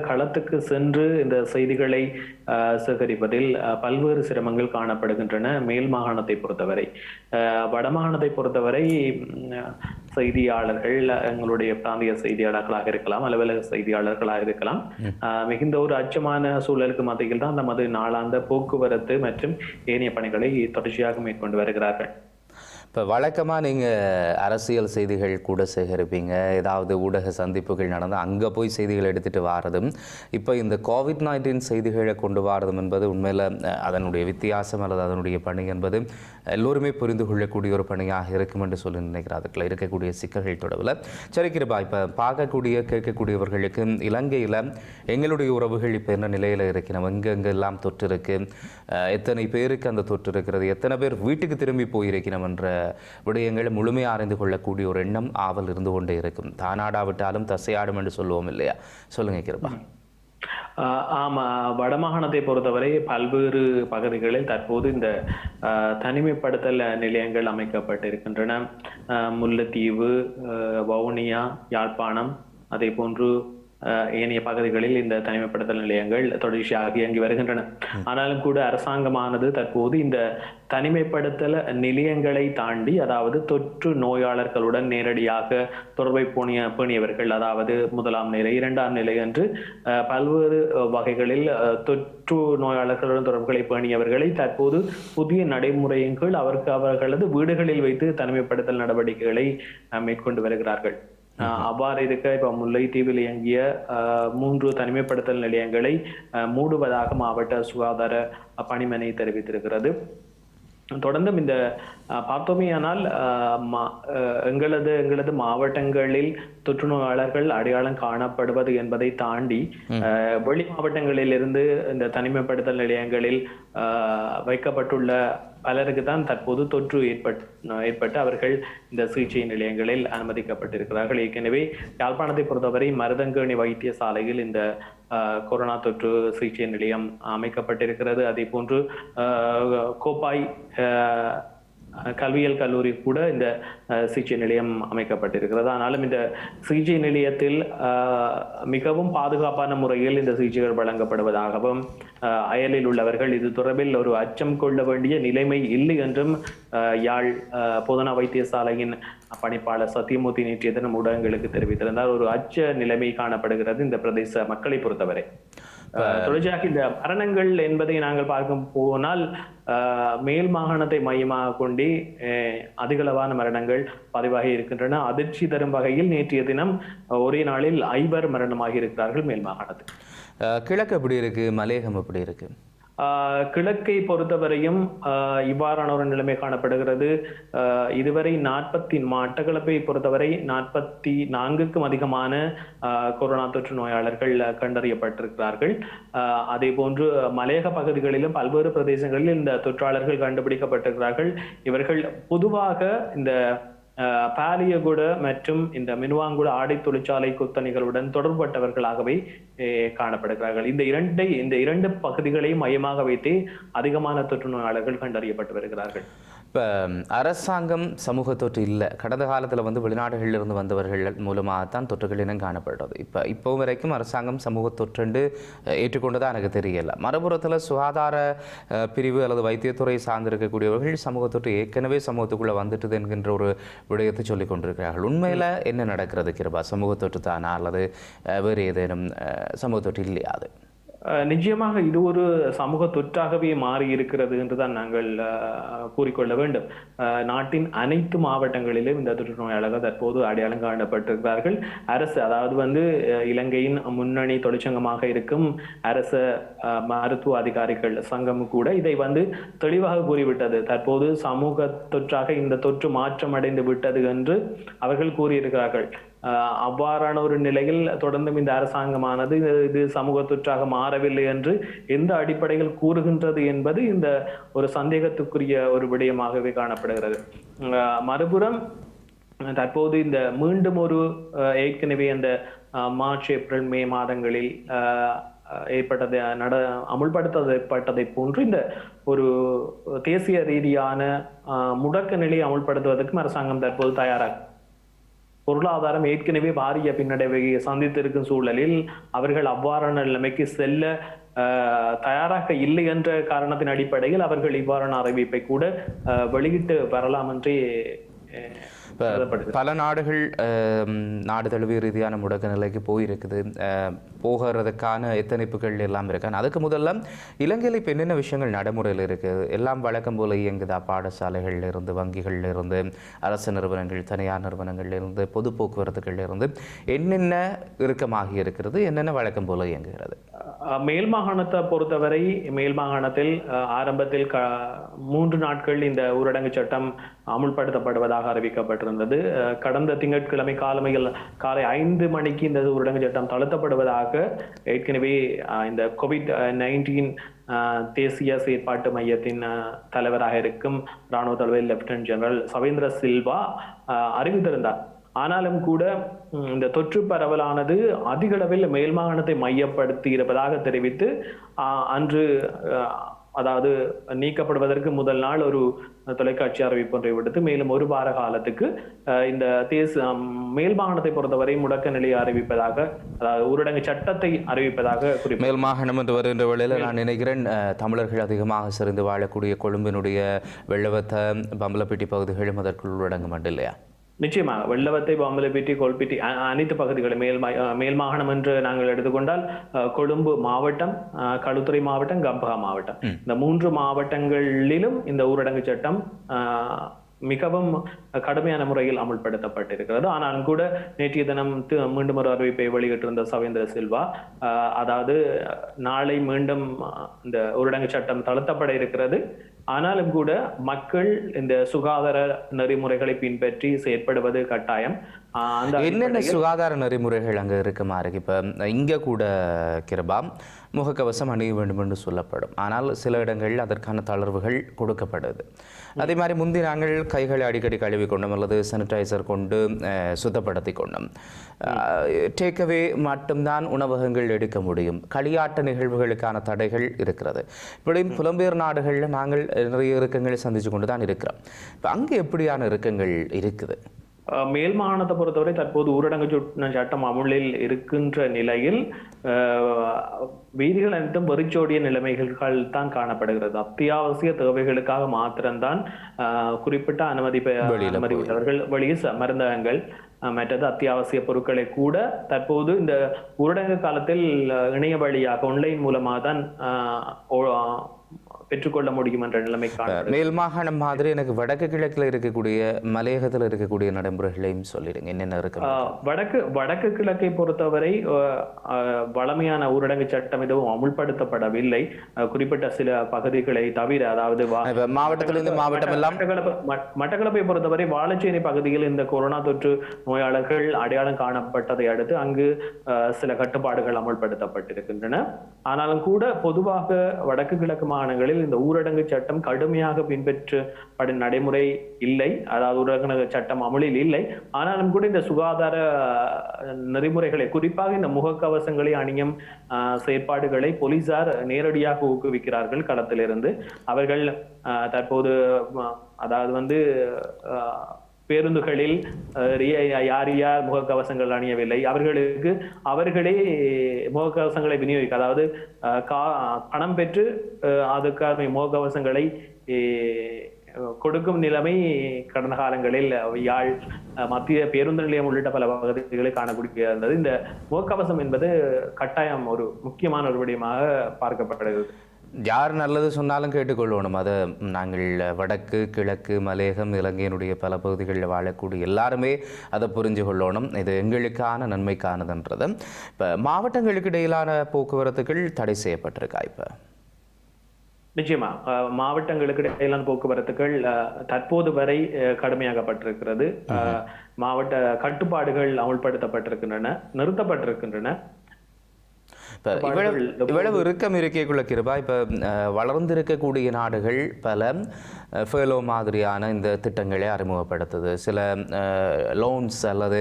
களத்துக்கு சென்று இந்த செய்திகளை சேகரிப்பதில் பல்வேறு சிரமங்கள் காணப்படுகின்றன. மேல் மாகாணத்தை பொறுத்தவரை, வடமாகாணத்தை பொறுத்தவரை செய்தியாளர்கள் எங்களுடைய பிராந்திய செய்தியாளர்களாக இருக்கலாம், அலுவலக செய்தியாளர்களாக இருக்கலாம், மிகுந்த ஒரு அச்சமான சூழலுக்கு மத்தியில் தான் நமது நாளாந்த போக்குவரத்து மற்றும் ஏனைய பணிகளை தொடர்ச்சியாக மேற்கொண்டு வருகிறார்கள். இப்போ வழக்கமாக நீங்கள் அரசியல் செய்திகள் கூட சேகரிப்பீங்க, ஏதாவது ஊடக சந்திப்புகள் நடந்தால் அங்கே போய் செய்திகள் எடுத்துகிட்டு வாரதும், இப்போ இந்த COVID-19 செய்திகளை கொண்டு வாரதும் என்பது உண்மையில் அதனுடைய வித்தியாசம் அல்லது அதனுடைய பணி என்பது எல்லோருமே புரிந்து கொள்ளக்கூடிய ஒரு பணியாக இருக்கும் என்று சொல்லி நினைக்கிறார். அதுக்குள்ள இருக்கக்கூடிய சிக்கல்கள் தொடர்பில் சரி கிருபா, இப்போ பார்க்கக்கூடிய கேட்கக்கூடியவர்களுக்கு இலங்கையில் எங்களுடைய உறவுகள் இப்போ என்ன நிலையில் இருக்கிறோம், எங்கெங்கெல்லாம் தொற்று இருக்குது, எத்தனை பேருக்கு அந்த தொற்று இருக்கிறது, எத்தனை பேர் வீட்டுக்கு திரும்பி போயிருக்கிறோம் என்ற விடயங்களை முழுமையாக அறிந்து கொள்ளக்கூடிய ஒரு எண்ணம் ஆவல் இருந்து கொண்டே இருக்கும். தானாடாவிட்டாலும் தசையாடும் என்று சொல்லுவோம் இல்லையா? சொல்லுங்க கிருபா. ஆமா, வடமாகாணத்தை பொறுத்தவரை பல்வேறு பகுதிகளில் தற்போது இந்த தனிமைப்படுத்தல் நிலையங்கள் அமைக்கப்பட்டிருக்கின்றன. முல்லைத்தீவு, வவுனியா, யாழ்ப்பாணம், அதே போன்று ஏனைய பகுதிகளில் இந்த தனிமைப்படுத்தல் நிலையங்கள் தொடர்ச்சியாக இயங்கி வருகின்றன. ஆனாலும் கூட அரசாங்கமானது தற்போது இந்த தனிமைப்படுத்தல் நிலையங்களை தாண்டி, அதாவது தொற்று நோயாளர்களுடன் நேரடியாக தொடர்பை பேணியவர்கள், அதாவது 1ஆம் நிலை 2ஆம் நிலை என்று பல்வேறு வகைகளில் தொற்று நோயாளர்களுடன் தொடர்புகளை பேணியவர்களை தற்போது புதிய நடைமுறையின் கீழ் அவர்களது வீடுகளில் வைத்து தனிமைப்படுத்தல் நடவடிக்கைகளை மேற்கொண்டு வருகிறார்கள். அவ்வாறு இருக்க இப்ப முல்லைத்தீவில் இயங்கிய 3 தனிமைப்படுத்தல் நிலையங்களை மூடுவதாக மாவட்ட சுகாதார பணிமனை தெரிவித்திருக்கிறது. தொடர்ந்தும் இந்த பார்த்தோமேயானால் எங்களது மாவட்டங்களில் தொற்று நோயாளர்கள் அடையாளம் காணப்படுவது என்பதை தாண்டி வெளி மாவட்டங்களில் இருந்து இந்த தனிமைப்படுத்தல் நிலையங்களில் வைக்கப்பட்டுள்ள பலருக்கு தான் தற்போது தொற்று ஏற்பட்டு அவர்கள் இந்த சிகிச்சை நிலையங்களில் அனுமதிக்கப்பட்டிருக்கிறார்கள். ஏற்கனவே யாழ்ப்பாணத்தை பொறுத்தவரை மருதங்கேணி வைத்தியசாலையில் இந்த கொரோனா தொற்று சிகிச்சை நிலையம் அமைக்கப்பட்டிருக்கிறது. அதே போன்று கோப்பாய் கல்வியியல் கல்லூரி கூட இந்த சிகிச்சை நிலையம் அமைக்கப்பட்டிருக்கிறது. ஆனாலும் இந்த சிகிச்சை நிலையத்தில் மிகவும் பாதுகாப்பான முறையில் இந்த சிகிச்சைகள் வழங்கப்படுவதாகவும் அயலில் உள்ளவர்கள் இது தொடர்பில் ஒரு அச்சம் கொள்ள வேண்டிய நிலைமை இல்லை என்றும் யாழ் போதனா வைத்தியசாலையின் பணிப்பாளர் சத்தியமூர்த்தி நேற்றைய தினம் ஊடகங்களுக்கு தெரிவித்திருந்தார். ஒரு அச்ச நிலைமை காணப்படுகிறது இந்த பிரதேச மக்களை பொறுத்தவரை. தொடர்ச்சியாக இந்த மரணங்கள் என்பதை நாங்கள் பார்க்க போனால் மேல் மாகாணத்தை மையமாக கொண்டே அதிகளவான மரணங்கள் பதிவாகி இருக்கின்றன. அதிர்ச்சி தரும் வகையில் நேற்றைய தினம் ஒரே நாளில் 5 மரணமாகி இருக்கிறார்கள் மேல் மாகாணத்தில். கிழக்கு எப்படி இருக்கு, மலையகம் எப்படி இருக்கு? கிழக்கை பொறுத்தவரையும் இவ்வாறான ஒரு நிலைமை காணப்படுகிறது. இதுவரை மட்டக்களப்பை பொறுத்தவரை 44க்கும் அதிகமான கொரோனா தொற்று நோயாளர்கள் கண்டறியப்பட்டிருக்கிறார்கள். அதே போன்று மலையக பகுதிகளிலும் பல்வேறு பிரதேசங்களில் இந்த தொற்றாளர்கள் கண்டுபிடிக்கப்பட்டிருக்கிறார்கள். இவர்கள் பொதுவாக இந்த பாலியகுட மற்றும் இந்த மினுவாங்குட ஆடை தொழிற்சாலை குத்தணிகளுடன் தொடர்பட்டவர்களாகவே காணப்படுகிறார்கள். இந்த இரண்டு பகுதிகளையும் மையமாக வைத்தே அதிகமான தொற்று நோயாளர்கள் கண்டறியப்பட்டு வருகிறார்கள். இப்போ அரசாங்கம் சமூக தொற்று இல்லை, கடந்த காலத்தில் வெளிநாடுகளிலிருந்து வந்தவர்கள் மூலமாகத்தான் தொற்றுகள் இனம் காணப்படுறது. இப்போ வரைக்கும் அரசாங்கம் சமூக தொற்றுண்டு ஏற்றுக்கொண்டதாக எனக்கு தெரியல. மறுபுறத்தில் சுகாதார பிரிவு அல்லது வைத்தியத்துறை சார்ந்திருக்கக்கூடியவர்கள் சமூக தொற்று ஏற்கனவே சமூகத்துக்குள்ளே வந்துட்டுது என்கின்ற ஒரு விடயத்தை சொல்லிக் கொண்டிருக்கிறார்கள். உண்மையில் என்ன நடக்கிறது கிருபா? சமூக தொற்று தானா அல்லது வேறு ஏதேனும் சமூக தொற்று இல்லையா? அது நிச்சயமாக இது ஒரு சமூக தொற்றாகவே மாறி இருக்கிறது என்றுதான் நாங்கள் கூறிக்கொள்ள வேண்டும். நாட்டின் அனைத்து மாவட்டங்களிலும் இந்த தொற்று நோயாளர்கள் தற்போது அடையாளம் காணப்பட்டிருக்கிறார்கள். அரசு, அதாவது இலங்கையின் முன்னணி தொழிற்சங்கமாக இருக்கும் அரச மருத்துவ அதிகாரிகள் சங்கம் கூட இதை தெளிவாக கூறிவிட்டது. தற்போது சமூக தொற்றாக இந்த தொற்று மாற்றமடைந்து விட்டது என்று அவர்கள் கூறியிருக்கிறார்கள். அவ்வாறான ஒரு நிலையில் தொடர்ந்தும் இந்த அரசாங்கமானது இது சமூக தொற்றாக மாறவில்லை என்று எந்த அடிப்படையில் கூறுகின்றது என்பது இந்த ஒரு சந்தேகத்துக்குரிய ஒரு விடயமாகவே காணப்படுகிறது. மறுபுறம் தற்போது இந்த மீண்டும் ஒரு ஏற்கனவே அந்த மார்ச், ஏப்ரல், மே மாதங்களில் அமுல்படுத்தப்பட்டதை போன்று இந்த ஒரு தேசிய ரீதியான முடக்க நிலையை அமுல்படுத்துவதற்கும் அரசாங்கம் தற்போது தயாராக, பொருளாதாரம் ஏற்கனவே பாரிய பின்னடைவை சந்தித்திருக்கும் சூழலில் அவர்கள் அவ்வாறான நிலைமைக்கு செல்ல தயாராக இல்லை என்ற காரணத்தின் அடிப்படையில் அவர்கள் இவ்வாறான அறிவிப்பை கூட வெளியிட்டு வரலாம் என்றே பல நாடுகள் நாடு தழுவிய ரீதியான முடக்க நிலைக்கு போயிருக்குது. போகிறதுக்கான எத்தனைப்புகள் எல்லாம் இருக்கு. அதுக்கு முதல்ல இலங்கையில் இப்போ என்னென்ன விஷயங்கள் நடைமுறையில் இருக்குது? எல்லாம் வழக்கம் போல இயங்குதா? பாடசாலைகள்ல இருந்து, வங்கிகள்ல இருந்து, அரசு நிறுவனங்கள், தனியார் நிறுவனங்கள்ல இருந்து, பொது போக்குவரத்துகள்ல இருந்து என்னென்ன இறுக்கமாகி இருக்கிறது, என்னென்ன வழக்கம் போல இயங்குகிறது? மேல் மாகாணத்தை பொறுத்தவரை மேல் மாகாணத்தில் ஆரம்பத்தில் 3 நாட்கள் இந்த ஊரடங்கு சட்டம் அமுல்படுத்தப்படுவதாக அறிவிக்கப்பட்டிருந்தது. கடந்த திங்கட்கிழமை காலை 5 மணிக்கு இந்த ஊரடங்கு சட்டம் தளர்த்தப்படுவதாக ஏற்கனவே இந்த COVID-19 தேசிய செயற்பாட்டு மையத்தின் தலைவராக இருக்கும் இராணுவ தளபதி லெப்டினன்ட் ஜெனரல் சவேந்திர சில்வா அறிவித்திருந்தார். ஆனாலும் கூட இந்த தொற்று பரவலானது அதிக அளவில் மேல் மாகாணத்தை மையப்படுத்தி இருப்பதாக தெரிவித்து அன்று அதாவது நீக்கப்படுவதற்கு முதல் நாள் ஒரு தொலைக்காட்சி அறிவிப்பு ஒன்றை விடுத்து மேலும் ஒரு வார காலத்துக்கு இந்த மேல் மாகாணத்தை பொறுத்தவரை முடக்க நிலையை அறிவிப்பதாக, அதாவது ஊரடங்கு சட்டத்தை அறிவிப்பதாக குறிப்பிட்ட மேல் மாகாணம் என்று வருகின்ற வேளையில் நான் நினைக்கிறேன் தமிழர்கள் அதிகமாக சிறந்து வாழக்கூடிய கொழும்பினுடைய வெள்ளவத்த பம்பலப்பிட்டி பகுதிகளும் அதற்குள் உள்ளடங்கும் இல்லையா? நிச்சயமாக வெள்ளவத்தை, பம்பலப்பிட்டி, கொல்பிட்டி அனைத்து பகுதிகளும் மேல் மாகாணம் என்று நாங்கள் எடுத்துக்கொண்டால் கொழும்பு மாவட்டம், களுத்துறை மாவட்டம், கம்பஹா மாவட்டம், இந்த 3 மாவட்டங்களிலும் இந்த ஊரடங்கு சட்டம் மிகவும் கடுமையான முறையில் அமுல்படுத்தப்பட்டிருக்கிறது. ஆனாலும் கூட நேற்றைய தினம் மீண்டும் ஒரு அறிவிப்பை வெளியிட்டிருந்த சவேந்திர சில்வா, அதாவது நாளை மீண்டும் இந்த ஊரடங்கு சட்டம் தளர்த்தப்பட இருக்கிறது, ஆனாலும் கூட மக்கள் இந்த சுகாதார நெறிமுறைகளை பின்பற்றி செயற்படுவது கட்டாயம். என்னென்ன சுகாதார நெறிமுறைகள் அங்கே இருக்குமாறு? இப்போ இங்கே கூட கிருபா முகக்கவசம் அணிய வேண்டும் என்று சொல்லப்படும், ஆனால் சில இடங்களில் அதற்கான தளர்வுகள் கொடுக்கப்படுது. அதே மாதிரி முந்தி நாங்கள் கைகளை அடிக்கடி கழுவி கொண்டோம் அல்லது சானிடைசர் கொண்டு சுத்தப்படுத்தி கொண்டோம். டேக்அவே மட்டும்தான் உணவகங்கள் எடுக்க முடியும். களியாட்ட நிகழ்வுகளுக்கான தடைகள் இருக்கிறது. இப்படி புலம்பெயர் நாடுகளில் நாங்கள் நிறைய இறுக்கங்களை சந்தித்து கொண்டு தான் இருக்கிறோம். இப்போ அங்கே எப்படியான இறுக்கங்கள் இருக்குது? மேல் மாகாணத்தை பொறுத்தவரை தற்போது ஊரடங்கு சட்டம் அமுலில் இருக்கின்ற நிலையில் வீதிகள் அனைத்தும் வெறிச்சோடிய நிலைமைகள் தான் காணப்படுகிறது. அத்தியாவசிய தேவைகளுக்காக மாத்திரம்தான் குறிப்பிட்ட அனுமதி உள்ளவர்கள் வெளியே மருந்தகங்கள் மற்றது அத்தியாவசிய பொருட்களை கூட தற்போது இந்த ஊரடங்கு காலத்தில் இணைய வழியாக ஆன்லைன் மூலமாக தான் பெற்றுக்கொள்ள முடியும் என்ற நிலைமை காணப்படுகிறது. மேல் மாகாணம் மாதிரி எனக்கு வடக்கு கிழக்கில் இருக்கக்கூடிய மலையகத்தில் இருக்கக்கூடிய நடைமுறைகளையும் சொல்லிடுங்க, என்னென்ன இருக்கு? வடக்கு கிழக்கை பொறுத்தவரை வளமையான ஊரடங்கு சட்டம் எதுவும் அமுல்படுத்தப்படவில்லை. குறிப்பிட்ட சில பகுதிகளை தவிர, அதாவது மாவட்டத்திலிருந்து மாவட்டம் எல்லாம் மட்டக்களப்பை பொறுத்தவரை வாழைச்சேரி பகுதியில் இந்த கொரோனா தொற்று நோயாளர்கள் அடையாளம் காணப்பட்டதை அடுத்து அங்கு சில கட்டுப்பாடுகள் அமுல்படுத்தப்பட்டிருக்கின்றன. ஆனாலும் கூட பொதுவாக வடக்கு கிழக்கு மாகாணங்களில் இந்த ஊரடங்கு சட்டம் கடுமையாக பின்பற்றப்படும் நடைமுறை இல்லை, அதாவது ஊரடங்கு சட்டம் அமலில் இல்லை. ஆனாலும் கூட இந்த சுகாதார நெறிமுறைகளை, குறிப்பாக இந்த முகக்கவசங்களை அணியும் செயற்பாடுகளை போலீசார் நேரடியாக ஊக்குவிக்கிறார்கள் களத்திலிருந்து. அவர்கள் தற்போது அதாவது பேருந்துகளில் யார் யார் முகக்கவசங்கள் அணியவில்லை அவர்களே முகக்கவசங்களை விநியோகிக்க, அதாவது பணம் பெற்று அதுக்காக முகக்கவசங்களை கொடுக்கும் நிலைமை கடந்த காலங்களில் யாழ் மத்திய பேருந்து நிலையம் உள்ளிட்ட பல பகுதிகளில் காணக்கூடிய இருந்தது. இந்த முகக்கவசம் என்பது கட்டாயம் ஒரு முக்கியமான ஒரு விடயமாக பார்க்கப்படுகிறது. யார் நல்லது சொன்னாலும் கேட்டுக்கொள்ளணும். அதை நாங்கள் வடக்கு கிழக்கு மலையகம் இலங்கையினுடைய பல பகுதிகளில் வாழக்கூடிய எல்லாருமே அதை புரிஞ்சு கொள்ளணும். இது எங்களுக்கான நன்மைக்கானதுன்றது. இப்போ மாவட்டங்களுக்கு இடையிலான போக்குவரத்துகள் தடை செய்யப்பட்டிருக்கா? இப்போ நிச்சயமா மாவட்டங்களுக்கு இடையிலான போக்குவரத்துகள் தற்போது வரை கடுமையாக்கப்பட்டிருக்கிறது. மாவட்ட கட்டுப்பாடுகள் அமுல்படுத்தப்பட்டிருக்கின்றன, நிறுத்தப்பட்டிருக்கின்றன. இவ்வளவு இறுக்கம் இருக்கைக்குள்ள கிருபா, இப்போ வளர்ந்திருக்கக்கூடிய நாடுகள் பல ஃபேலோ மாதிரியான இந்த திட்டங்களை அறிமுகப்படுத்துது. சில லோன்ஸ் அல்லது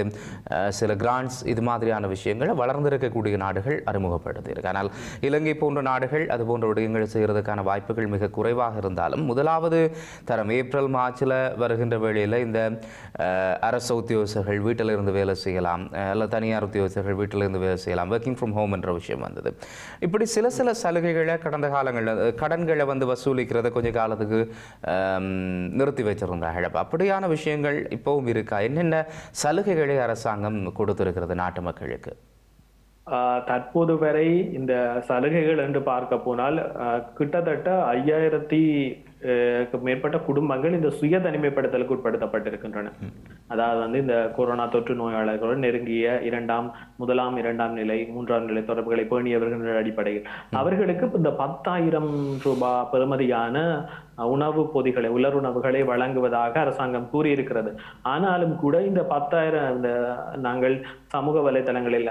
சில கிராண்ட்ஸ் இது மாதிரியான விஷயங்களை வளர்ந்திருக்கக்கூடிய நாடுகள் அறிமுகப்படுத்தியிருக்கு. ஆனால் இலங்கை போன்ற நாடுகள் அது போன்ற விடயங்கள் செய்கிறதுக்கான வாய்ப்புகள் மிக குறைவாக இருந்தாலும் முதலாவது தரம் ஏப்ரல் மார்ச்சில் வருகின்ற வேளையில் இந்த அரசு உத்தியோகர்கள் வீட்டிலிருந்து வேலை செய்யலாம், அல்லது தனியார் உத்தியோகர்கள் வீட்டிலிருந்து வேலை செய்யலாம், ஒர்க்கிங் ஃப்ரம் ஹோம் என்ற விஷயம் வந்தது. இப்படி சில சலுகைகளை கடந்த காலங்களில் கடன்களை வசூலிக்கிறத கொஞ்ச காலத்துக்கு நிறுத்தி வச்சிருந்தாங்க. அப்படியான விஷயங்கள் இப்பவும் இருக்கா? என்னென்ன சலுகைகளை அரசாங்கம் கொடுத்திருக்கிறது நாட்டு மக்களுக்கு? தற்போது வரை இந்த சலுகைகள் என்று பார்க்க போனால் கிட்டத்தட்ட 5000 மேற்பட்ட குடும்பங்கள் இந்த சுய தனிமைப்படுத்தலுக்கு உட்படுத்தப்பட்டிருக்கின்றன. அதாவது இந்த கொரோனா தொற்று நோயாளர்களுடன் நெருங்கிய 1ஆம் 2ஆம் நிலை 3ஆம் நிலை தொடர்புகளை பேணியவர்கள் அடிப்படையில் அவர்களுக்கு இந்த 10,000 ரூபாய் பெறுமதியான உணவு பொதிகளை, உலருணவுகளை வழங்குவதாக அரசாங்கம் கூறியிருக்கிறது. ஆனாலும் கூட இந்த 10,000 இந்த நாங்கள் சமூக வலைதளங்களில்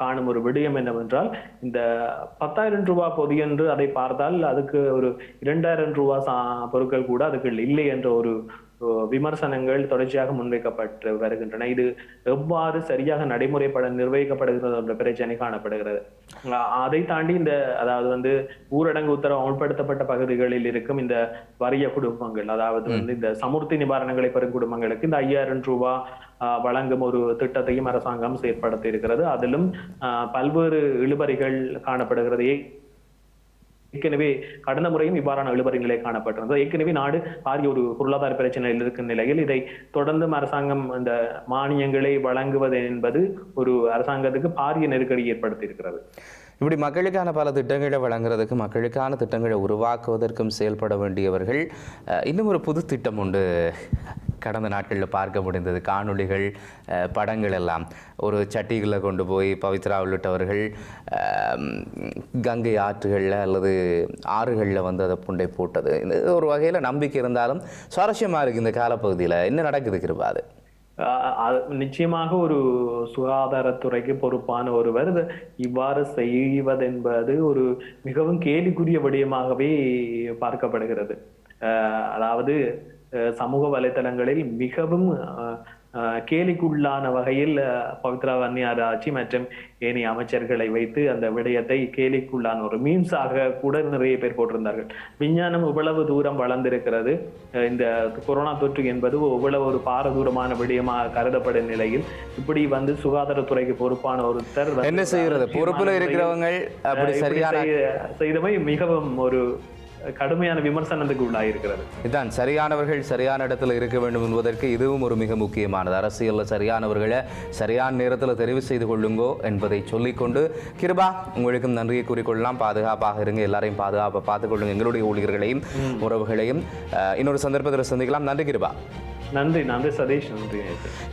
காணும் ஒரு விடயம் என்னவென்றால், இந்த 10,000 ரூபாய் பொதி என்று அதை பார்த்தால் அதுக்கு ஒரு 2,000 ரூபாய் ரூபா பொருட்கள் கூட அதுக்குள் இல்லை என்ற ஒரு விமர்சனங்கள் தொடர்ச்சியாக முன்வைக்கப்பட்டு வருகின்றன. இது எவ்வாறு சரியாக நிர்வகிக்கப்படுகிறது என்ற பிரச்சனை காணப்படுகிறது. அதை தாண்டி அதாவது ஊரடங்கு உத்தரவு அமல்படுத்தப்பட்ட பகுதிகளில் இருக்கும் இந்த வறிய குடும்பங்கள், அதாவது இந்த சமுர்த்தி நிவாரணங்களை பெறும் குடும்பங்களுக்கு இந்த 5000 ரூபாய் வழங்கும் ஒரு திட்டத்தையும் அரசாங்கம் செயற்படுத்தி இருக்கிறது. அதிலும் பல்வேறு இழுபறிகள் காணப்படுகிறது. ஏற்கனவே கடந்த முறையும் இவ்வாறான இழுபறி நிலை காணப்பட்டிருந்தது. ஏற்கனவே நாடு பாரிய ஒரு பொருளாதார பிரச்சனையில் இருக்கும் நிலையில் இதை தொடர்ந்தும் அரசாங்கம் இந்த மானியங்களை வழங்குவது என்பது ஒரு அரசாங்கத்துக்கு பாரிய நெருக்கடி ஏற்படுத்தி இருக்கிறது. இப்படி மக்களுக்கான பல திட்டங்களை வழங்குறதுக்கு, மக்களுக்கான திட்டங்களை உருவாக்குவதற்கும் செயல்பட வேண்டியவர்கள் இன்னும் ஒரு புது திட்டம் உண்டு கடந்த நாட்களில் பார்க்க முடிந்தது. காணொளிகள், படங்கள் எல்லாம் ஒரு சட்டிகளை கொண்டு போய் பவித்ரா உள்ளிட்டவர்கள் கங்கை ஆற்றுகளில் அல்லது ஆறுகளில் அதை புண்டை போட்டது. இது ஒரு வகையில் நம்பிக்கை இருந்தாலும் சுவாரஸ்யமாக இருக்குது. இந்த காலப்பகுதியில் என்ன நடக்குது கிருபா? அது நிச்சயமாக ஒரு சுகாதாரத்துறைக்கு பொறுப்பான ஒருவர் இவ்வாறு செய்வதென்பது ஒரு மிகவும் கேலிக்குரிய விடயமாகவே பார்க்கப்படுகிறது. அதாவது சமூக வலைத்தளங்களில் மிகவும் கேலிக்குள்ளான வகையில் பவித்ரா வன்னியாராச்சி மற்றும் ஏனைய அமைச்சர்களை வைத்து அந்த விடயத்தை கேலிக்குள்ளான ஒரு மீம்ஸாக கூட நிறைய பேர் போட்டிருந்தார்கள். விஞ்ஞானம் இவ்வளவு தூரம் வளர்ந்திருக்கிறது, இந்த கொரோனா தொற்று என்பது இவ்வளவு ஒரு பாரதூரமான விடயமாக கருதப்படும் நிலையில் இப்படி சுகாதாரத்துறைக்கு பொறுப்பான ஒருத்தர் என்ன செய்கிறது, பொறுப்புல இருக்கிறவங்க அப்படி சரியான செய்தமை மிகவும் ஒரு கடுமையான விமர்சனத்துக்கு உள்ளாயிருக்கிறது. இதுதான் சரியானவர்கள் சரியான இடத்துல இருக்க வேண்டும் என்பதற்கு இதுவும் ஒரு மிக முக்கியமானது. அரசியலில் சரியானவர்களை சரியான நேரத்தில் தெரிவு செய்து கொள்ளுங்கோ என்பதை சொல்லிக்கொண்டு கிருபா, உங்களுக்கும் நன்றியை கூறிக்கொள்ளலாம். பாதுகாப்பாக இருங்க, எல்லாரையும் பாதுகாப்பாக பார்த்துக்கொள்ளுங்க, எங்களுடைய ஊழியர்களையும் உறவுகளையும். இன்னொரு சந்தர்ப்பத்தில் சந்திக்கலாம். நன்றி கிருபா. நன்றி சதீஷ். நன்றி.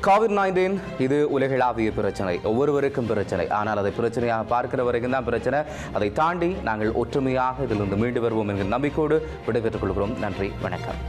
கோவிட்-19 இது உலகளாவிய பிரச்சனை, ஒவ்வொருவருக்கும் பிரச்சனை. ஆனால் அதை பிரச்சனையாக பார்க்கிற வரைக்கும் தான் பிரச்சனை. அதை தாண்டி நாங்கள் ஒற்றுமையாக இதிலிருந்து மீண்டு வருவோம் என்கிற நம்பிக்கையோடு விடைபெற்றுக் கொள்கிறோம். நன்றி, வணக்கம்.